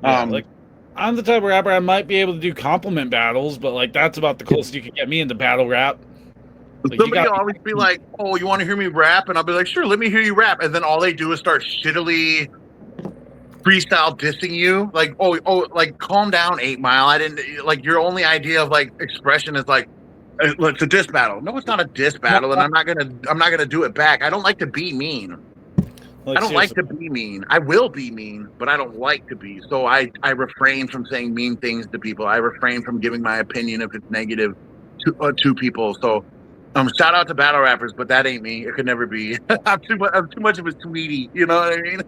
Yeah, like I'm the type of rapper I might be able to do compliment battles, but like that's about the closest you can get me into battle rap. Like, somebody will always be like, "Oh, you want to hear me rap?" And I'll be like, "Sure, let me hear you rap." And then all they do is start shittily freestyle dissing you. Like, oh, like calm down, 8 Mile. I didn't like your only idea of like expression is like it's a diss battle. No, it's not a diss battle, and I'm not gonna do it back. I don't like to be mean. I don't like to be mean. I will be mean, but I don't like to be. So I refrain from saying mean things to people. I refrain from giving my opinion if it's negative to people. So shout out to battle rappers, but that ain't me. It could never be. I'm too much of a sweetie. You know what I mean?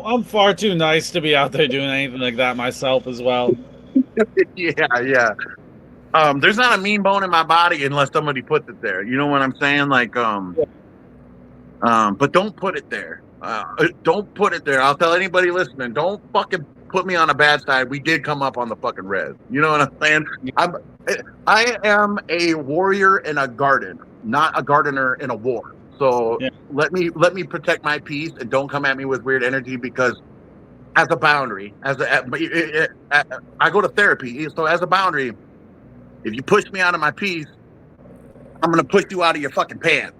I'm far too nice to be out there doing anything like that myself as well. Yeah. There's not a mean bone in my body unless somebody puts it there. You know what I'm saying? Like, but don't put it there. Don't put it there. I'll tell anybody listening, don't fucking put me on a bad side. We did come up on the fucking res. You know what I'm saying? I am a warrior in a garden, not a gardener in a war. So let me protect my peace and don't come at me with weird energy, because as a boundary, I go to therapy. So as a boundary, if you push me out of my peace, I'm going to push you out of your fucking pants.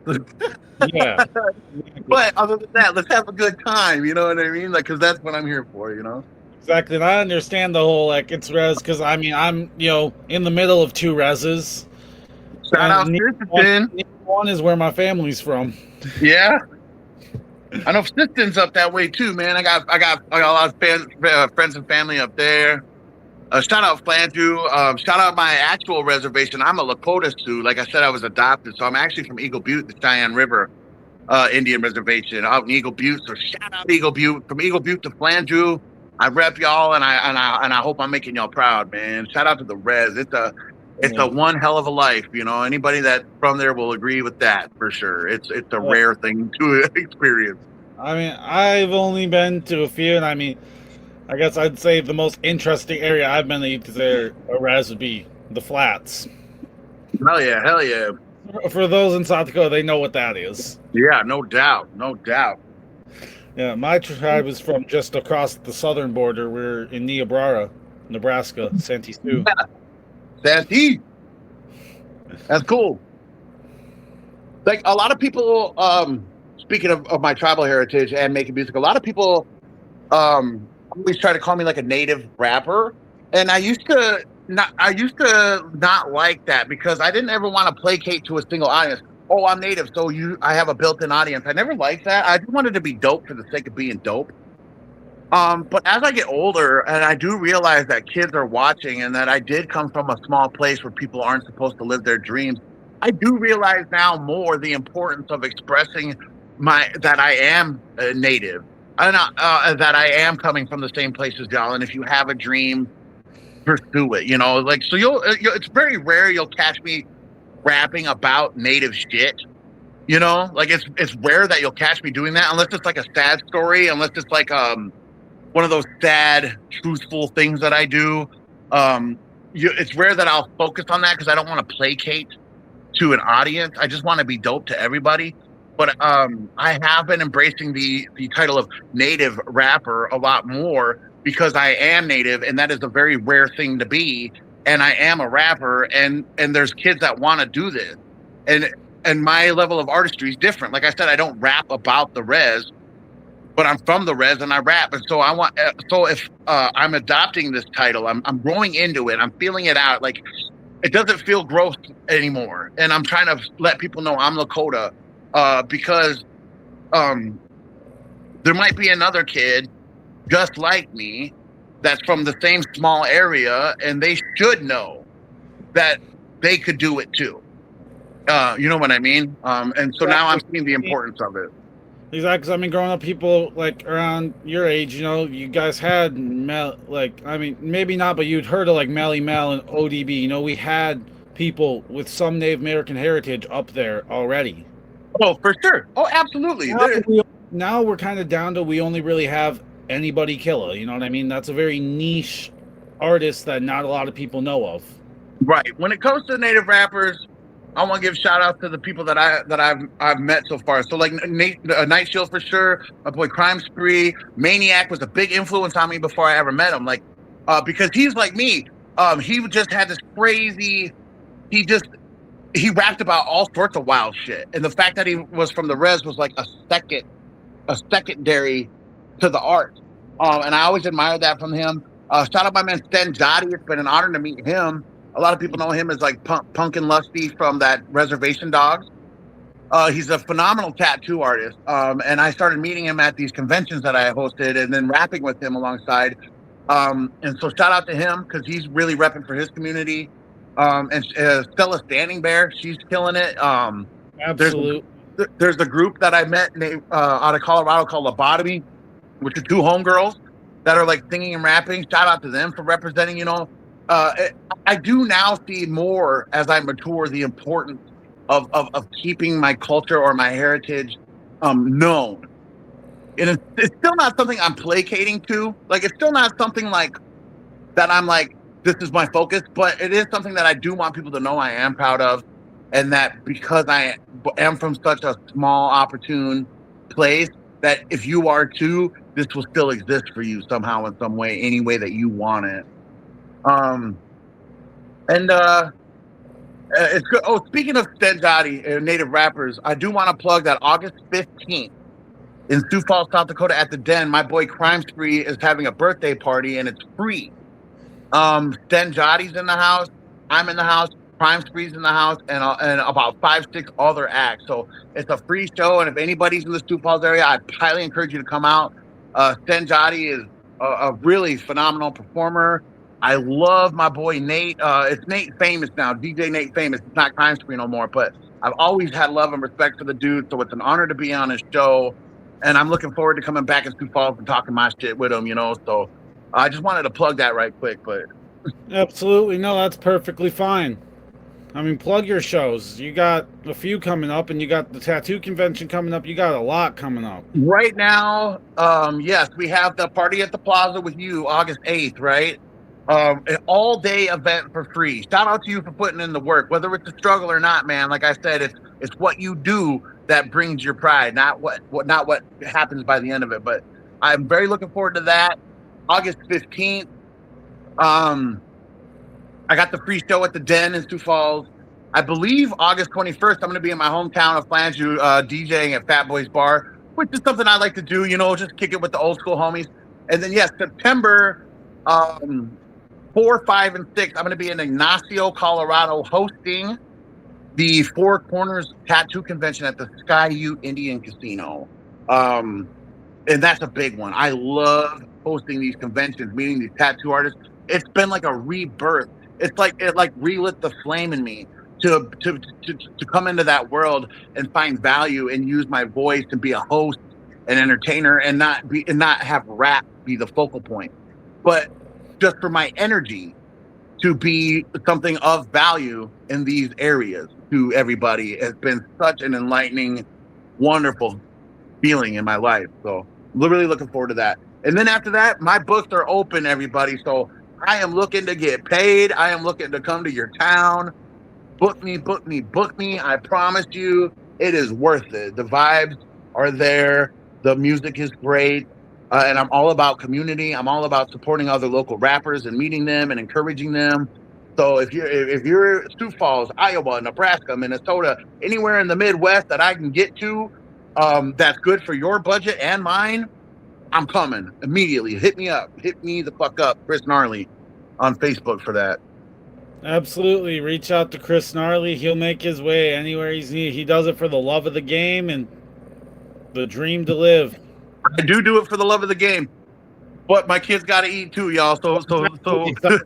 Yeah. But other than that, let's have a good time. You know what I mean? Like, because that's what I'm here for, Exactly. And I understand the whole, like, it's res, because, I mean, I'm, in the middle of 2 reses. Shout out one is where my family's from. Yeah. I know Siston's up that way, too, man. I got a lot of friends and family up there. Shout out Flandreau. Shout out my actual reservation. I'm a Lakota Sioux. Like I said, I was adopted, so I'm actually from Eagle Butte, the Cheyenne River Indian Reservation out in Eagle Butte. So shout out Eagle Butte. From Eagle Butte to Flandreau, I rep y'all, and I hope I'm making y'all proud, man. Shout out to the res. It's a one hell of a life. Anybody that from there will agree with that for sure. It's a rare thing to experience. I mean, I've only been to a few, and I mean, I guess I'd say the most interesting area I've been to there a res would be the Flats. Hell yeah. For those in South Dakota, they know what that is. Yeah, no doubt. Yeah, my tribe is from just across the southern border. We're in Niobrara, Nebraska, Santee Sioux. Yeah. Santee. That's cool. Like a lot of people, speaking of my tribal heritage and making music, a lot of people always try to call me like a native rapper, and I used to not like that, because I didn't ever want to placate to a single audience. Oh, I'm native, so I have a built-in audience. I never liked that. I just wanted to be dope for the sake of being dope. But as I get older, and I do realize that kids are watching, and that I did come from a small place where people aren't supposed to live their dreams, I do realize now more the importance of expressing that I am native. That I am coming from the same place as y'all, and if you have a dream, pursue it. Like, so it's very rare you'll catch me rapping about native shit. Like it's rare that you'll catch me doing that, unless it's like a sad story, unless it's like one of those sad, truthful things that I do. It's rare that I'll focus on that, because I don't want to placate to an audience. I just want to be dope to everybody. But I have been embracing the title of native rapper a lot more because I am native, and that is a very rare thing to be. And I am a rapper, and there's kids that want to do this, and and my level of artistry is different. Like I said, I don't rap about the res, but I'm from the res and I rap, and so I want. So if I'm adopting this title, I'm growing into it. I'm feeling it out. Like it doesn't feel gross anymore, and I'm trying to let people know I'm Lakota, because um, there might be another kid just like me that's from the same small area, and they should know that they could do it too. You know what I mean? And so now I'm seeing the importance of it. Exactly. 'Cause I mean, growing up, people like around your age, you know, you guys had like, I mean, maybe not, but you'd heard of like Melly Mel and ODB. You know, we had people with some Native American heritage up there already. Oh, for sure. Oh, absolutely. Now, now we're kind of down to we only really have Anybody Killer. You know what I mean? That's a very niche artist that not a lot of people know of. Right. When it comes to native rappers, I want to give shout out to the people that I've met so far. So like Night Shield for sure. My boy Crime Spree, Maniac was a big influence on me before I ever met him. Like, because he's like me. He just had this crazy. He rapped about all sorts of wild shit, and the fact that he was from the res was like a secondary to the art. And I always admired that from him. Shout out my man Sten Jotty. It's been an honor to meet him. A lot of people know him as like Punk and Lusty from that Reservation Dogs. He's a phenomenal tattoo artist. And I started meeting him at these conventions that I hosted and then rapping with him alongside. And so shout out to him because he's really repping for his community. And Stella Standing Bear, she's killing it. Absolutely. There's a group that I met out of Colorado called Lobotomy, which are two homegirls that are like singing and rapping. Shout out to them for representing, you know. I do now see more as I mature the importance of keeping my culture or my heritage known. And it's still not something I'm placating to. Like, it's still not something like that I'm like, this is my focus, but it is something that I do want people to know I am proud of. And that because I am from such a small, opportune place, that if you are too, this will still exist for you somehow in some way, any way that you want it. It's good. Oh, speaking of Sten Jotty and native rappers, I do want to plug that August 15th in Sioux Falls, South Dakota at the Den, my boy Crime Spree is having a birthday party and it's free. Sten Jotty's in the house, I'm in the house, Crime Spree's in the house, and about 5-6 other acts. So it's a free show, and if anybody's in the Sioux Falls area, I'd highly encourage you to come out. Sten Jotty is a really phenomenal performer. I love my boy Nate. It's Nate Famous now, DJ Nate Famous. It's not Crime Spree no more, but I've always had love and respect for the dude, so it's an honor to be on his show, and I'm looking forward to coming back in Sioux Falls and talking my shit with him, you know, so I just wanted to plug that right quick, but... Absolutely. No, that's perfectly fine. I mean, plug your shows. You got a few coming up, and you got the tattoo convention coming up. You got a lot coming up. Right now, yes, we have the Party at the Plaza with you, August 8th, right? An all-day event for free. Shout out to you for putting in the work, whether it's a struggle or not, man. Like I said, it's what you do that brings your pride, not what happens by the end of it. But I'm very looking forward to that. August 15th. I got the free show at the Den in Sioux Falls. I believe August 21st, I'm going to be in my hometown of Flandreau DJing at Fat Boys Bar, which is something I like to do, you know, just kick it with the old school homies. And then, yes, September 4, 5, and 6, I'm going to be in Ignacio, Colorado, hosting the Four Corners Tattoo Convention at the Sky Ute Indian Casino. And that's a big one. I love hosting these conventions, meeting these tattoo artists. It's been like a rebirth. It relit the flame in me to come into that world and find value and use my voice to be a host, an entertainer, and not have rap be the focal point, but just for my energy to be something of value in these areas to everybody has been such an enlightening, wonderful feeling in my life. So really looking forward to that. And then after that, my books are open, everybody. So I am looking to get paid. I am looking to come to your town. Book me, book me, book me. I promise you, it is worth it. The vibes are there. The music is great. And I'm all about community. I'm all about supporting other local rappers and meeting them and encouraging them. So if you're Sioux Falls, Iowa, Nebraska, Minnesota, anywhere in the Midwest that I can get to, that's good for your budget and mine, I'm coming immediately. Hit me up. Hit me the fuck up, Chris Gnarly, on Facebook for that. Absolutely. Reach out to Chris Gnarly. He'll make his way anywhere he's needed. He does it for the love of the game and the dream to live. I do it for the love of the game, but my kids got to eat too, y'all. So That's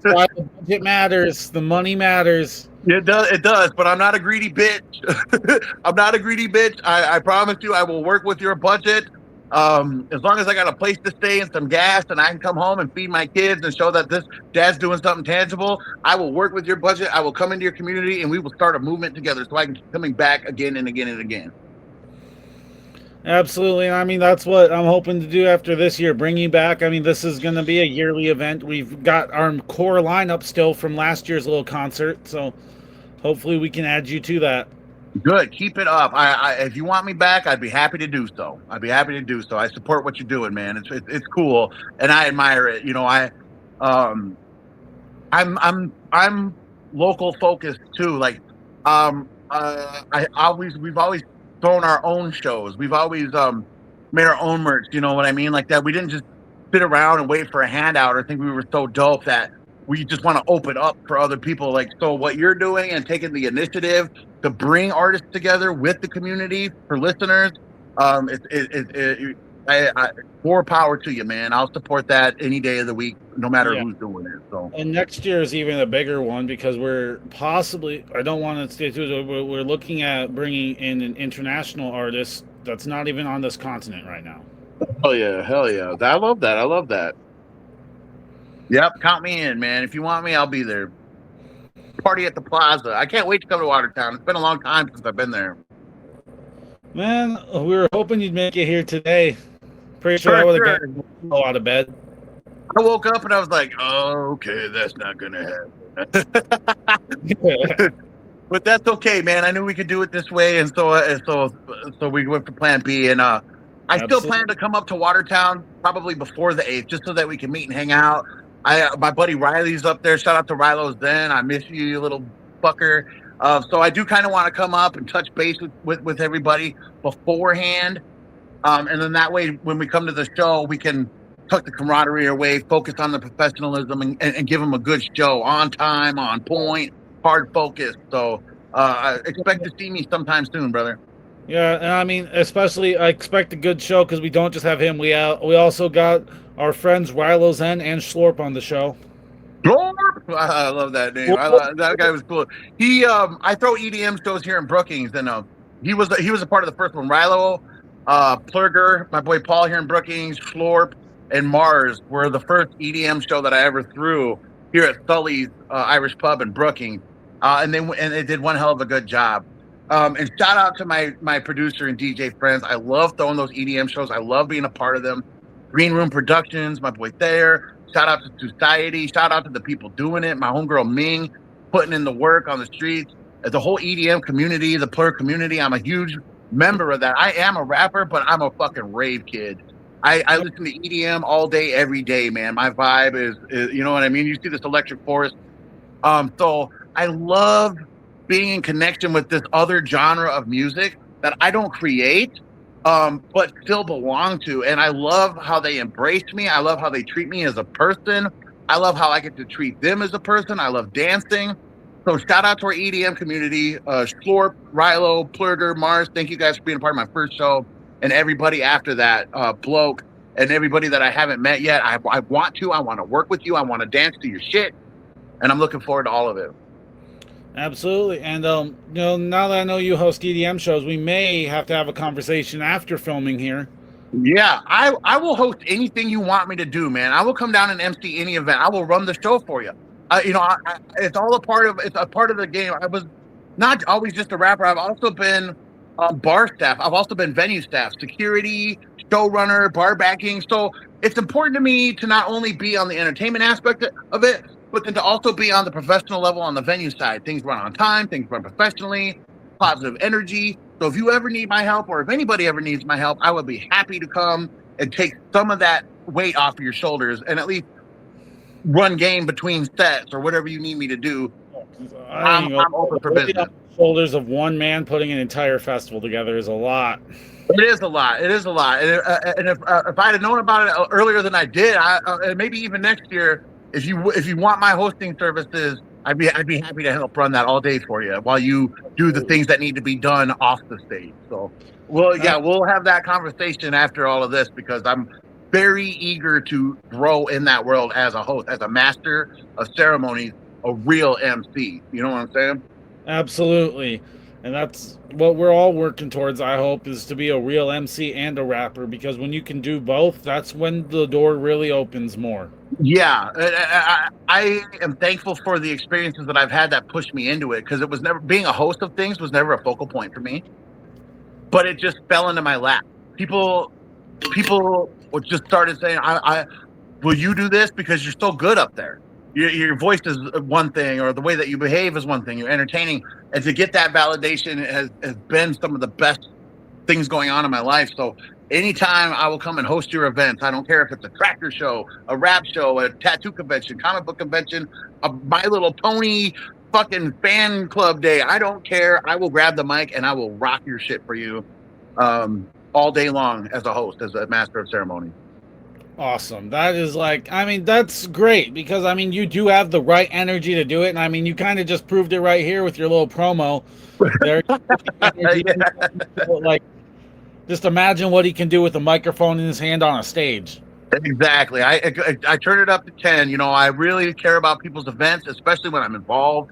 why the budget matters. The money matters. It does. But I'm not a greedy bitch. I'm not a greedy bitch. I promise you, I will work with your budget. As long as I got a place to stay and some gas, and I can come home and feed my kids and show that this dad's doing something tangible, I will work with your budget. I will come into your community, and we will start a movement together, so I can keep coming back again and again and again. Absolutely. I mean, that's what I'm hoping to do after this year. Bring you back. I mean, this is going to be a yearly event. We've got our core lineup still from last year's little concert, so hopefully we can add you to that. Good. Keep it up. If you want me back, I'd be happy to do so. I support what you're doing, man. It's cool, and I admire it. You know, I'm local focused too. Like, we've always thrown our own shows. We've always made our own merch. You know what I mean? Like that. We didn't just sit around and wait for a handout or think we were so dope that we just want to open up for other people. Like, so what you're doing and taking the initiative to bring artists together with the community for listeners, more power to you, man. I'll support that any day of the week, no matter who's doing it. So, and next year is even a bigger one because we're possibly, I don't want to stay too, we're looking at bringing in an international artist that's not even on this continent right now. Oh yeah, hell yeah! I love that. Yep, count me in, man. If you want me, I'll be there. Party at the Plaza. I can't wait to come to Watertown. It's been a long time since I've been there. Man, we were hoping you'd make it here today. Pretty sure I would have gotten out of bed. I woke up and I was like, oh, okay, that's not going to happen. But that's okay, man. I knew we could do it this way, and so we went for Plan B. And I still plan to come up to Watertown probably before the 8th, just so that we can meet and hang out. My buddy Riley's up there. Shout out to Rilo's Den. I miss you, you little fucker. So I do kind of want to come up and touch base with everybody beforehand. And then that way, when we come to the show, we can tuck the camaraderie away, focus on the professionalism, and give them a good show, on time, on point, hard focus. So expect to see me sometime soon, brother. Yeah, and I mean, especially I expect a good show because we don't just have him. We also got our friends Rilo Zen and Schlorp on the show. Schlorp! I love that name. That guy was cool. He I throw EDM shows here in Brookings, and he was a part of the first one. Rilo, Plurger, my boy Paul here in Brookings, Schlorp, and Mars were the first EDM show that I ever threw here at Sully's Irish Pub in Brookings, and they did one hell of a good job. And shout out to my producer and DJ friends. I love throwing those EDM shows. I love being a part of them. Green Room Productions, my boy Thayer. Shout out to Society. Shout out to the people doing it. My homegirl Ming, putting in the work on the streets. The whole EDM community, the Plur community. I'm a huge member of that. I am a rapper, but I'm a fucking rave kid. I listen to EDM all day, every day, man. My vibe is you know what I mean? You see this electric forest. So I love being in connection with this other genre of music that I don't create, but still belong to. And I love how they embrace me. I love how they treat me as a person. I love how I get to treat them as a person. I love dancing. So shout out to our EDM community, Schlorp, Rilo, Plurger, Mars. Thank you guys for being a part of my first show. And everybody after that, Bloke, and everybody that I haven't met yet. I want to work with you. I want to dance to your shit. And I'm looking forward to all of it. Absolutely. And, now that I know you host EDM shows, we may have to have a conversation after filming here. Yeah, I will host anything you want me to do, man. I will come down and MC any event. I will run the show for you. It's all a part of the game. I was not always just a rapper. I've also been bar staff. I've also been venue staff, security, showrunner, bar backing. So it's important to me to not only be on the entertainment aspect of it, but then to also be on the professional level on the venue side. Things run on time, things run professionally, positive energy. So if you ever need my help, or if anybody ever needs my help, I would be happy to come and take some of that weight off of your shoulders and at least run game between sets or whatever you need me to do. I'm open for business. Shoulders of one man putting an entire festival together is a lot. It is a lot. It is a lot. And if I had known about it earlier than I did, and maybe even next year, if you want my hosting services, I'd be happy to help run that all day for you while you do the things that need to be done off the stage. So, we'll have that conversation after all of this, because I'm very eager to grow in that world as a host, as a master of ceremonies, a real MC. You know what I'm saying? Absolutely. And that's what we're all working towards, I hope, is to be a real MC and a rapper, because when you can do both, that's when the door really opens more. Yeah, I am thankful for the experiences that I've had that pushed me into it, because it was never, being a host of things was never a focal point for me, but it just fell into my lap. People just started saying, I will you do this because you're so good up there. Your voice is one thing, or the way that you behave is one thing. You're entertaining, and to get that validation has been some of the best things going on in my life. So anytime I will come and host your events, I don't care if it's a tractor show, a rap show, a tattoo convention, comic book convention, a My Little Pony fucking fan club day. I don't care. I will grab the mic and I will rock your shit for you all day long as a host, as a master of ceremony. Awesome. That is that's great, because you do have the right energy to do it, and you kind of just proved it right here with your little promo there. Like, just imagine what he can do with a microphone in his hand on a stage. Exactly. I turn it up to 10. You know, I really care about people's events, especially when I'm involved.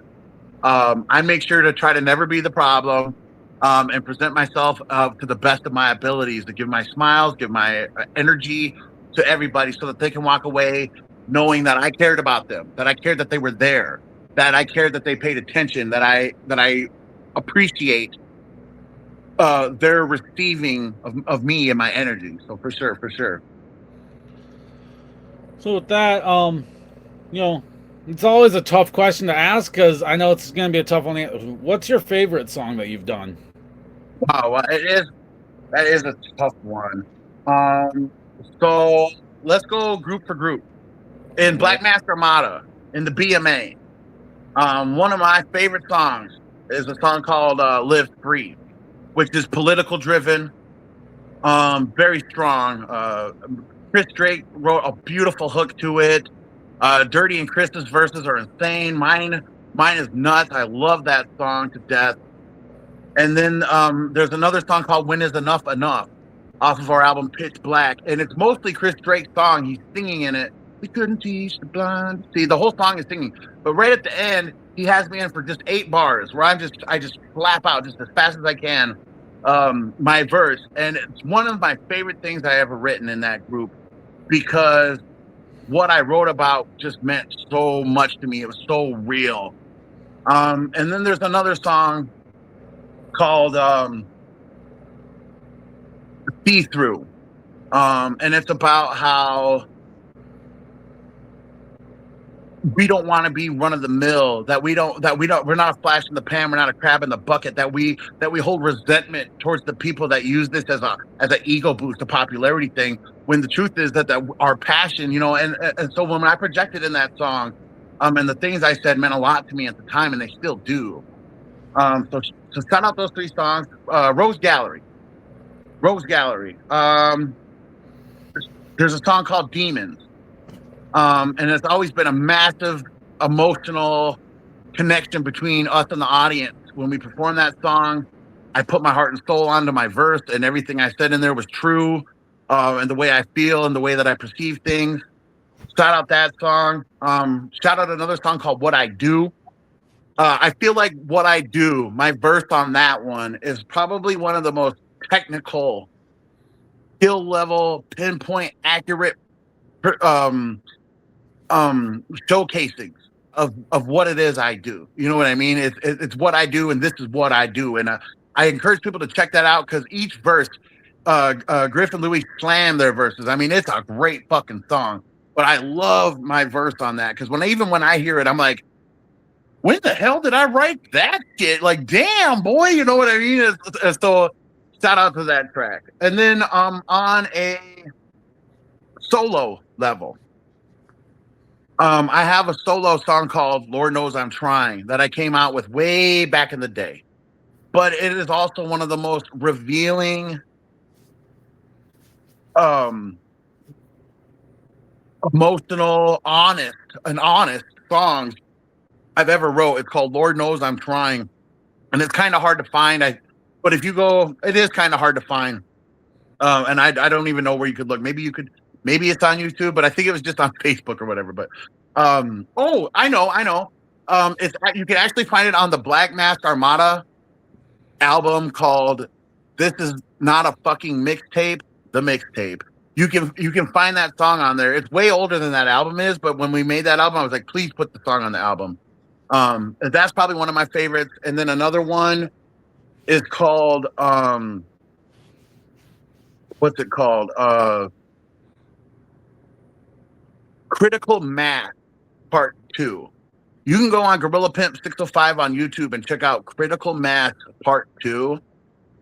I make sure to try to never be the problem, and present myself to the best of my abilities, to give my smiles, give my energy to everybody, so that they can walk away knowing that I cared about them, that I cared that they were there, that I cared that they paid attention, that I appreciate their receiving of me and my energy. So for sure. So with that, it's always a tough question to ask, because I know it's going to be a tough one. What's your favorite song that you've done? Wow, that is a tough one. So let's go group for group. In Black Mask Armada, in the BMA, one of my favorite songs is a song called Live Free, which is political driven, very strong. Chris Drake wrote a beautiful hook to it. Dirty and Chris's verses are insane. Mine is nuts. I love that song to death. And then there's another song called When Is Enough Enough, off of our album Pitch Black, and it's mostly Chris Drake's song. He's singing in it. We couldn't teach the blind. See, the whole song is singing, but right at the end, he has me in for just 8 bars, where I just slap out just as fast as I can my verse, and it's one of my favorite things I ever written in that group, because what I wrote about just meant so much to me. It was so real. And then there's another song called See Through, and it's about how we don't want to be run of the mill, we're not a flash in the pan, we're not a crab in the bucket, that we hold resentment towards the people that use this as an ego boost, a popularity thing, when the truth is that our passion, and so when I projected in that song, and the things I said meant a lot to me at the time, and they still do. So shout out those 3 songs. Rose Gallery. There's a song called Demons. And it's always been a massive emotional connection between us and the audience. When we perform that song, I put my heart and soul onto my verse, and everything I said in there was true, and the way I feel and the way that I perceive things. Shout out that song. Shout out another song called What I Do. I feel like What I Do, my verse on that one, is probably one of the most technical, skill level, pinpoint, accurate showcasings of what it is I do. You know what I mean? It's what I do, and this is what I do. And I encourage people to check that out, because each verse, Griff and Louis slam their verses. I mean, it's a great fucking song. But I love my verse on that, because when I hear it, I'm like, when the hell did I write that shit? Like, damn, boy, you know what I mean? So shout out to that track. And then on a solo level, I have a solo song called Lord Knows I'm Trying that I came out with way back in the day. But it is also one of the most revealing, emotional, honest songs I've ever wrote. It's called Lord Knows I'm Trying. And it's kind of hard to find. But if you go, it is kind of hard to find. And I don't even know where you could look. Maybe it's on YouTube, but I think it was just on Facebook or whatever. But oh, I know. It's you can actually find it on the Black Mask Armada album called "This Is Not a Fucking Mixtape." The mixtape. You can find that song on there. It's way older than that album is, but when we made that album, I was like, please put the song on the album. That's probably one of my favorites. And then another one is called what's it called? Critical Mass Part 2. You can go on Gorilla Pimp 605 on YouTube and check out Critical Mass Part 2.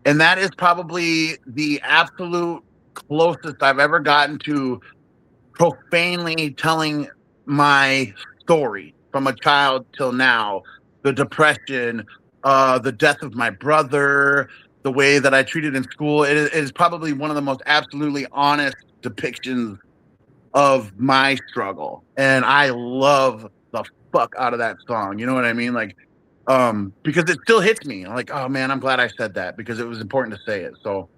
And that is probably the absolute closest I've ever gotten to profanely telling my story from a child till now. The depression, the death of my brother, the way that I treated in school. It is probably one of the most absolutely honest depictions of my struggle. And I love the fuck out of that song. You know what I mean? Like, because it still hits me. I'm like, oh man, I'm glad I said that because it was important to say it. So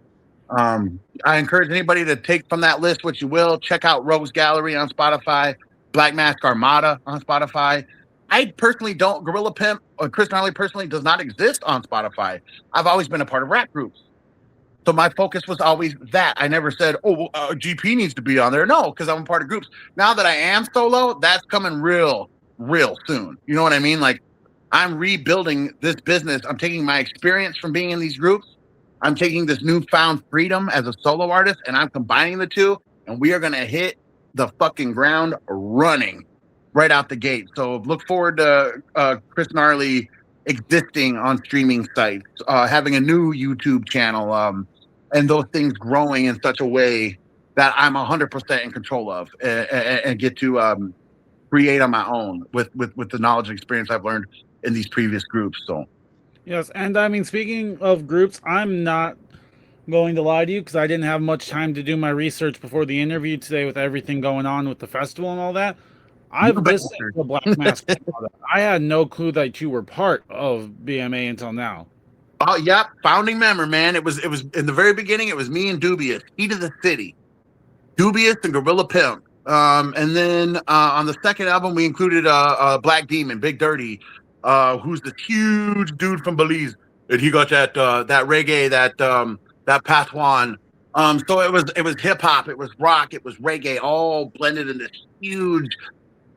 I encourage anybody to take from that list what you will. Check out Rogues Gallery on Spotify, Black Mask Armada on Spotify. I personally don't. Gorilla Pimp or Chris Gnarly personally does not exist on Spotify. I've always been a part of rap groups. So my focus was always that. I never said, oh, GP needs to be on there. No, because I'm a part of groups. Now that I am solo, that's coming real soon. You know what I mean? Like, I'm rebuilding this business. I'm taking my experience from being in these groups. I'm taking this newfound freedom as a solo artist, and I'm combining the two, and we are going to hit the fucking ground running right out the gate. So look forward to Chris Gnarly existing on streaming sites, having a new YouTube channel, and those things growing in such a way that I'm 100% in control of and get to create on my own with the knowledge and experience I've learned in these previous groups. So Yes, and I mean, speaking of groups, I'm not going to lie to you because I didn't have much time to do my research before the interview today with everything going on with the festival and all that. I've listened to Black Mask. I had no clue that you were part of BMA until now. Oh, yep, founding member, man. It was in the very beginning. It was me and Dubious, Heat of the City, Dubious and Gorilla Pimp. And then on the second album, we included Black Demon, Big Dirty, who's the huge dude from Belize, and he got that reggae, that patois. So it was hip hop, it was rock, it was reggae, all blended in this huge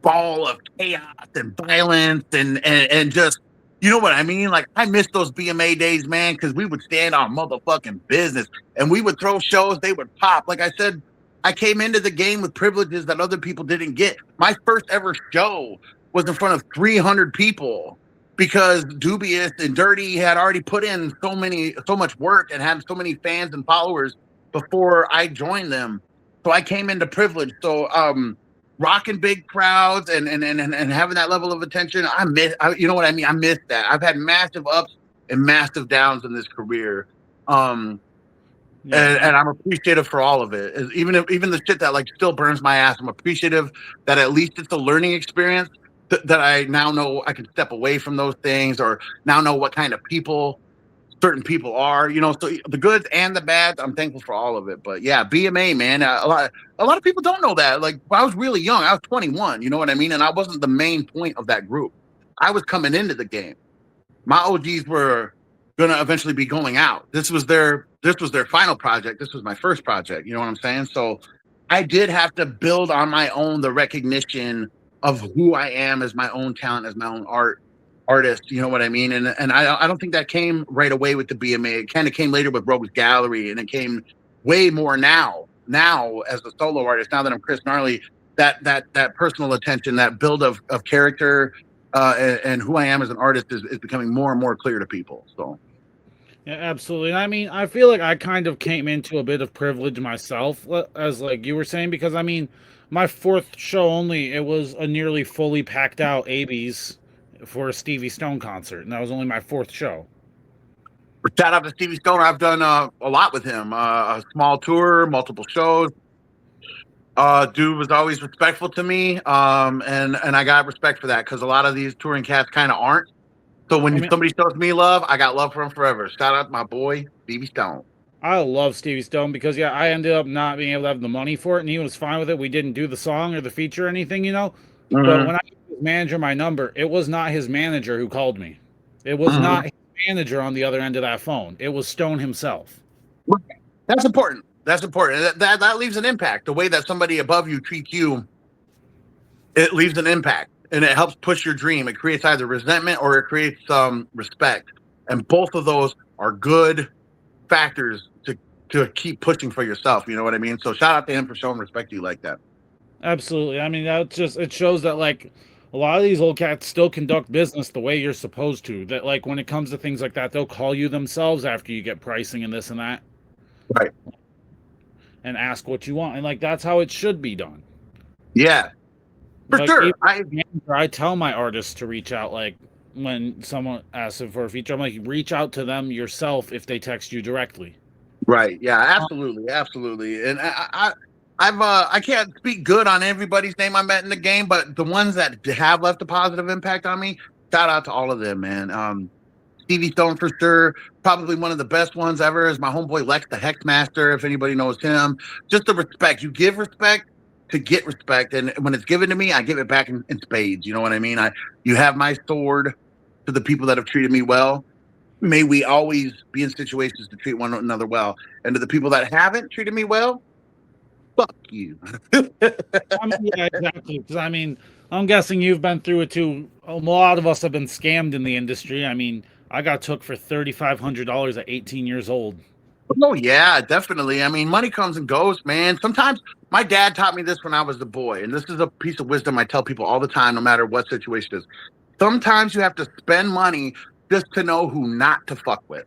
ball of chaos and violence and just, you know what I mean? Like, I miss those BMA days, man, because we would stand on motherfucking business and we would throw shows, they would pop. Like I said, I came into the game with privileges that other people didn't get. My first ever show was in front of 300 people because Dubious and Dirty had already put in so much work and had so many fans and followers before I joined them. So I came into privilege. So rocking big crowds and having that level of attention, you know what I mean? I miss that. I've had massive ups and massive downs in this career. And I'm appreciative for all of it. Even the shit that like still burns my ass, I'm appreciative that at least it's a learning experience that I now know I can step away from those things, or now know what kind of people certain people are, you know. So the good and the bad, I'm thankful for all of it. But yeah, BMA, man, a lot of people don't know that. Like, I was really young. I was 21, you know what I mean? And I wasn't the main point of that group. I was coming into the game. My OGs were gonna eventually be going out. This was their final project. This was my first project. You know what I'm saying? So I did have to build on my own the recognition of who I am as my own talent, as my own artist. You know what I mean? And I don't think that came right away with the BMA. It kind of came later with Rogues Gallery, and it came way more now as a solo artist. Now that I'm Chris Gnarly, that personal attention, that build of character, and who I am as an artist is becoming more and more clear to people. So Yeah, absolutely. I mean, I feel like I kind of came into a bit of privilege myself, as like you were saying, because I mean, my fourth show only, it was a nearly fully packed out ABs for a Stevie Stone concert, and that was only my fourth show. shout out to Stevie Stone. I've done a lot with him. A small tour, multiple shows. Dude was always respectful to me, and I got respect for that because a lot of these touring cats kind of aren't. So when I mean, somebody shows me love, I got love for him forever. Shout out to my boy Stevie Stone. I love Stevie Stone because yeah, I ended up not being able to have the money for it, and he was fine with it. We didn't do the song or the feature or anything, you know. But Mm-hmm. when I gave his manager my number, it was not his manager who called me. It was Mm-hmm. not his manager on the other end of that phone. It was Stone himself. That's important. That's important. That leaves an impact. The way that somebody above you treats you, it leaves an impact, and it helps push your dream. It creates either resentment or it creates respect, and both of those are good factors to keep pushing for yourself. You know what I mean? So shout out to him for showing respect to you like that. Absolutely. I mean, that's just it shows that like a lot of these old cats still conduct business the way you're supposed to. That like when it comes to things like that, they'll call you themselves after you get pricing and this and that Right. and ask what you want. And like that's how it should be done. Yeah, for Like sure. I tell my artists to reach out like when someone asks them for a feature, I'm like, reach out to them yourself if they text you directly. Right. Yeah, absolutely. Absolutely. And I can't speak good on everybody's name I met in the game, but the ones that have left a positive impact on me, shout out to all of them, man. Stevie Stone for sure. Probably one of the best ones ever is my homeboy Lex the Hexmaster, if anybody knows him. Just the respect. You give respect to get respect. And when it's given to me, I give it back in spades. You know what I mean? You have my sword to the people that have treated me well. May we always be in situations to treat one another well. And to the people that haven't treated me well, fuck you. I mean, yeah, exactly. Because I mean, I'm guessing you've been through it too. A lot of us have been scammed in the industry. I mean, I got took for $3,500 at 18 years old. Oh yeah, definitely. I mean, money comes and goes, man. Sometimes my dad taught me this when I was a boy, and this is a piece of wisdom I tell people all the time, no matter what situation it is. Sometimes you have to spend money just to know who not to fuck with.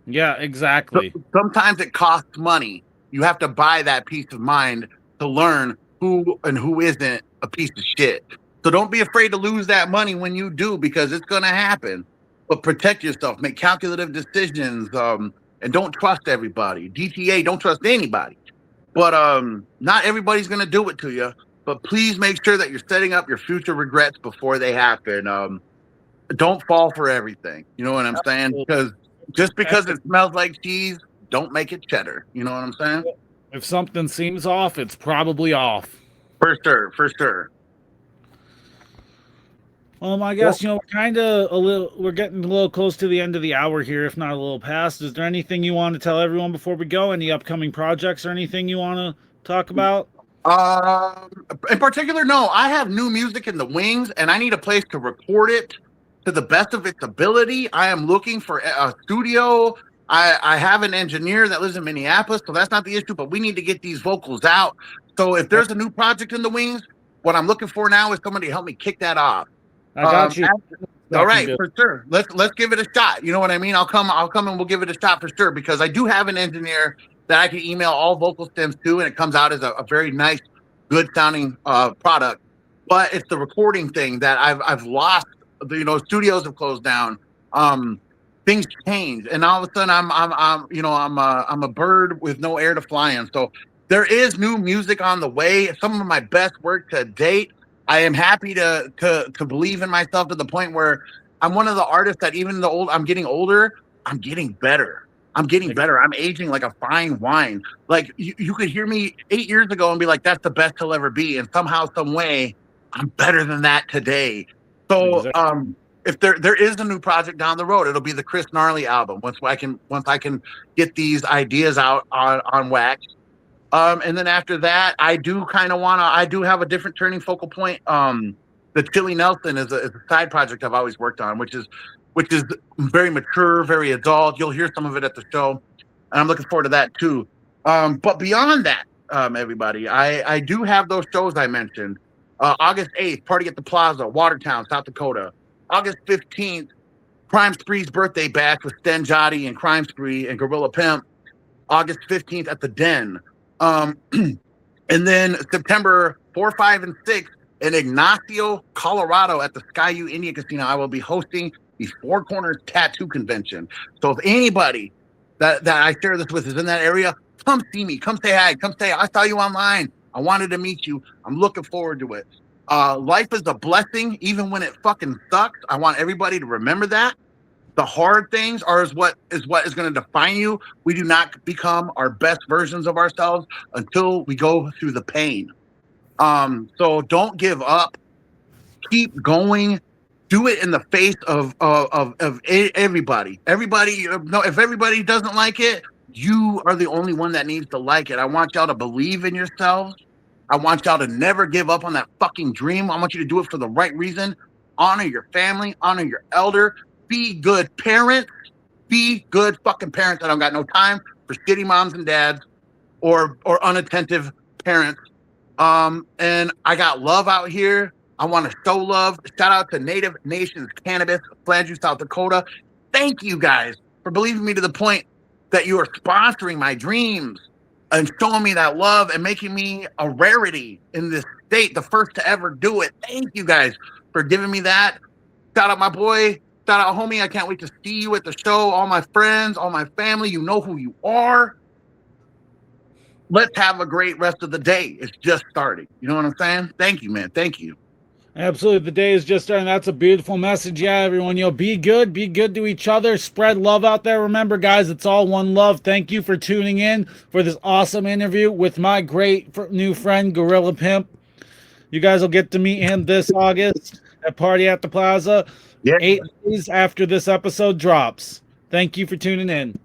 Yeah, exactly. Sometimes it costs money. You have to buy that peace of mind to learn who and who isn't a piece of shit. So don't be afraid to lose that money when you do, because it's going to happen. But protect yourself, make calculative decisions, and don't trust everybody. DTA, don't trust anybody. But not everybody's going to do it to you. But please make sure that you're setting up your future regrets before they happen. Don't fall for everything. You know what I'm saying? Because just because it smells like cheese, don't make it cheddar. You know what I'm saying? If something seems off, it's probably off. For sure, for sure. I guess we're getting a little close to the end of the hour here, if not a little past. Is there anything you want to tell everyone before we go? Any upcoming projects or anything you want to talk about? In particular, no. I have new music in the wings, and I need a place to record it to the best of its ability. I am looking for a studio. I have an engineer that lives in Minneapolis, so that's not the issue, but we need to get these vocals out. So if there's a new project in the wings, what I'm looking for now is somebody to help me kick that off. I got you. All right, for sure. Let's give it a shot. You know what I mean? I'll come and we'll give it a shot for sure, because I do have an engineer that I can email all vocal stems to, and it comes out as a very nice, good sounding product. But it's the recording thing that I've lost. Studios have closed down. Things change, and all of a sudden I'm a bird with no air to fly in. So there is new music on the way. Some of my best work to date. I am happy to believe in myself to the point where I'm one of the artists that even though I'm getting older, I'm getting better. I'm getting better. I'm aging like a fine wine. Like you could hear me 8 years ago and be like, that's the best he'll ever be. And somehow, some way, I'm better than that today. So if there is a new project down the road, it'll be the Chris Gnarly album. Once I can get these ideas out on wax. And then after that, I do have a different turning focal point. The Chili Nelson is a side project I've always worked on, which is very mature, very adult. You'll hear some of it at the show, and I'm looking forward to that too. But beyond that, everybody, I do have those shows I mentioned. August 8th, Party at the Plaza, Watertown, South Dakota. August 15th, Crime Spree's birthday bash with Sten Jotty and Crime Spree and Gorilla Pimp. August 15th at the Den. And then September 4, 5, and 6 in Ignacio, Colorado at the Skyu Indian Casino, I will be hosting the Four Corners Tattoo Convention. So if anybody that I share this with is in that area, come see me. Come say hi. Come say, I saw you online. I wanted to meet you. I'm looking forward to it. Life is a blessing, even when it fucking sucks. I want everybody to remember that. The hard things is what is going to define you. We do not become our best versions of ourselves until we go through the pain. So don't give up. Keep going. Do it in the face of everybody. Everybody, no, if everybody doesn't like it, you are the only one that needs to like it. I want y'all to believe in yourselves. I want y'all to never give up on that fucking dream. I want you to do it for the right reason. Honor your family. Honor your elder. Be good parents. Be good fucking parents. I don't got no time for shitty moms and dads or unattentive parents. And I got love out here. I want to show love. Shout out to Native Nations Cannabis, Flandreau, South Dakota. Thank you guys for believing me to the point that you are sponsoring my dreams and showing me that love and making me a rarity in this state, the first to ever do it. Thank you guys for giving me that. Shout out my boy. Shout out homie. I can't wait to see you at the show. All my friends, all my family, you know who you are. Let's have a great rest of the day. It's just starting. You know what I'm saying? Thank you, man. Thank you. Absolutely. The day is just starting. That's a beautiful message. Yeah, everyone, be good to each other, spread love out there. Remember, guys, it's all one love. Thank you for tuning in for this awesome interview with my great new friend, Gorilla Pimp. You guys will get to meet him this August at Party at the Plaza, 8 days after this episode drops. Thank you for tuning in.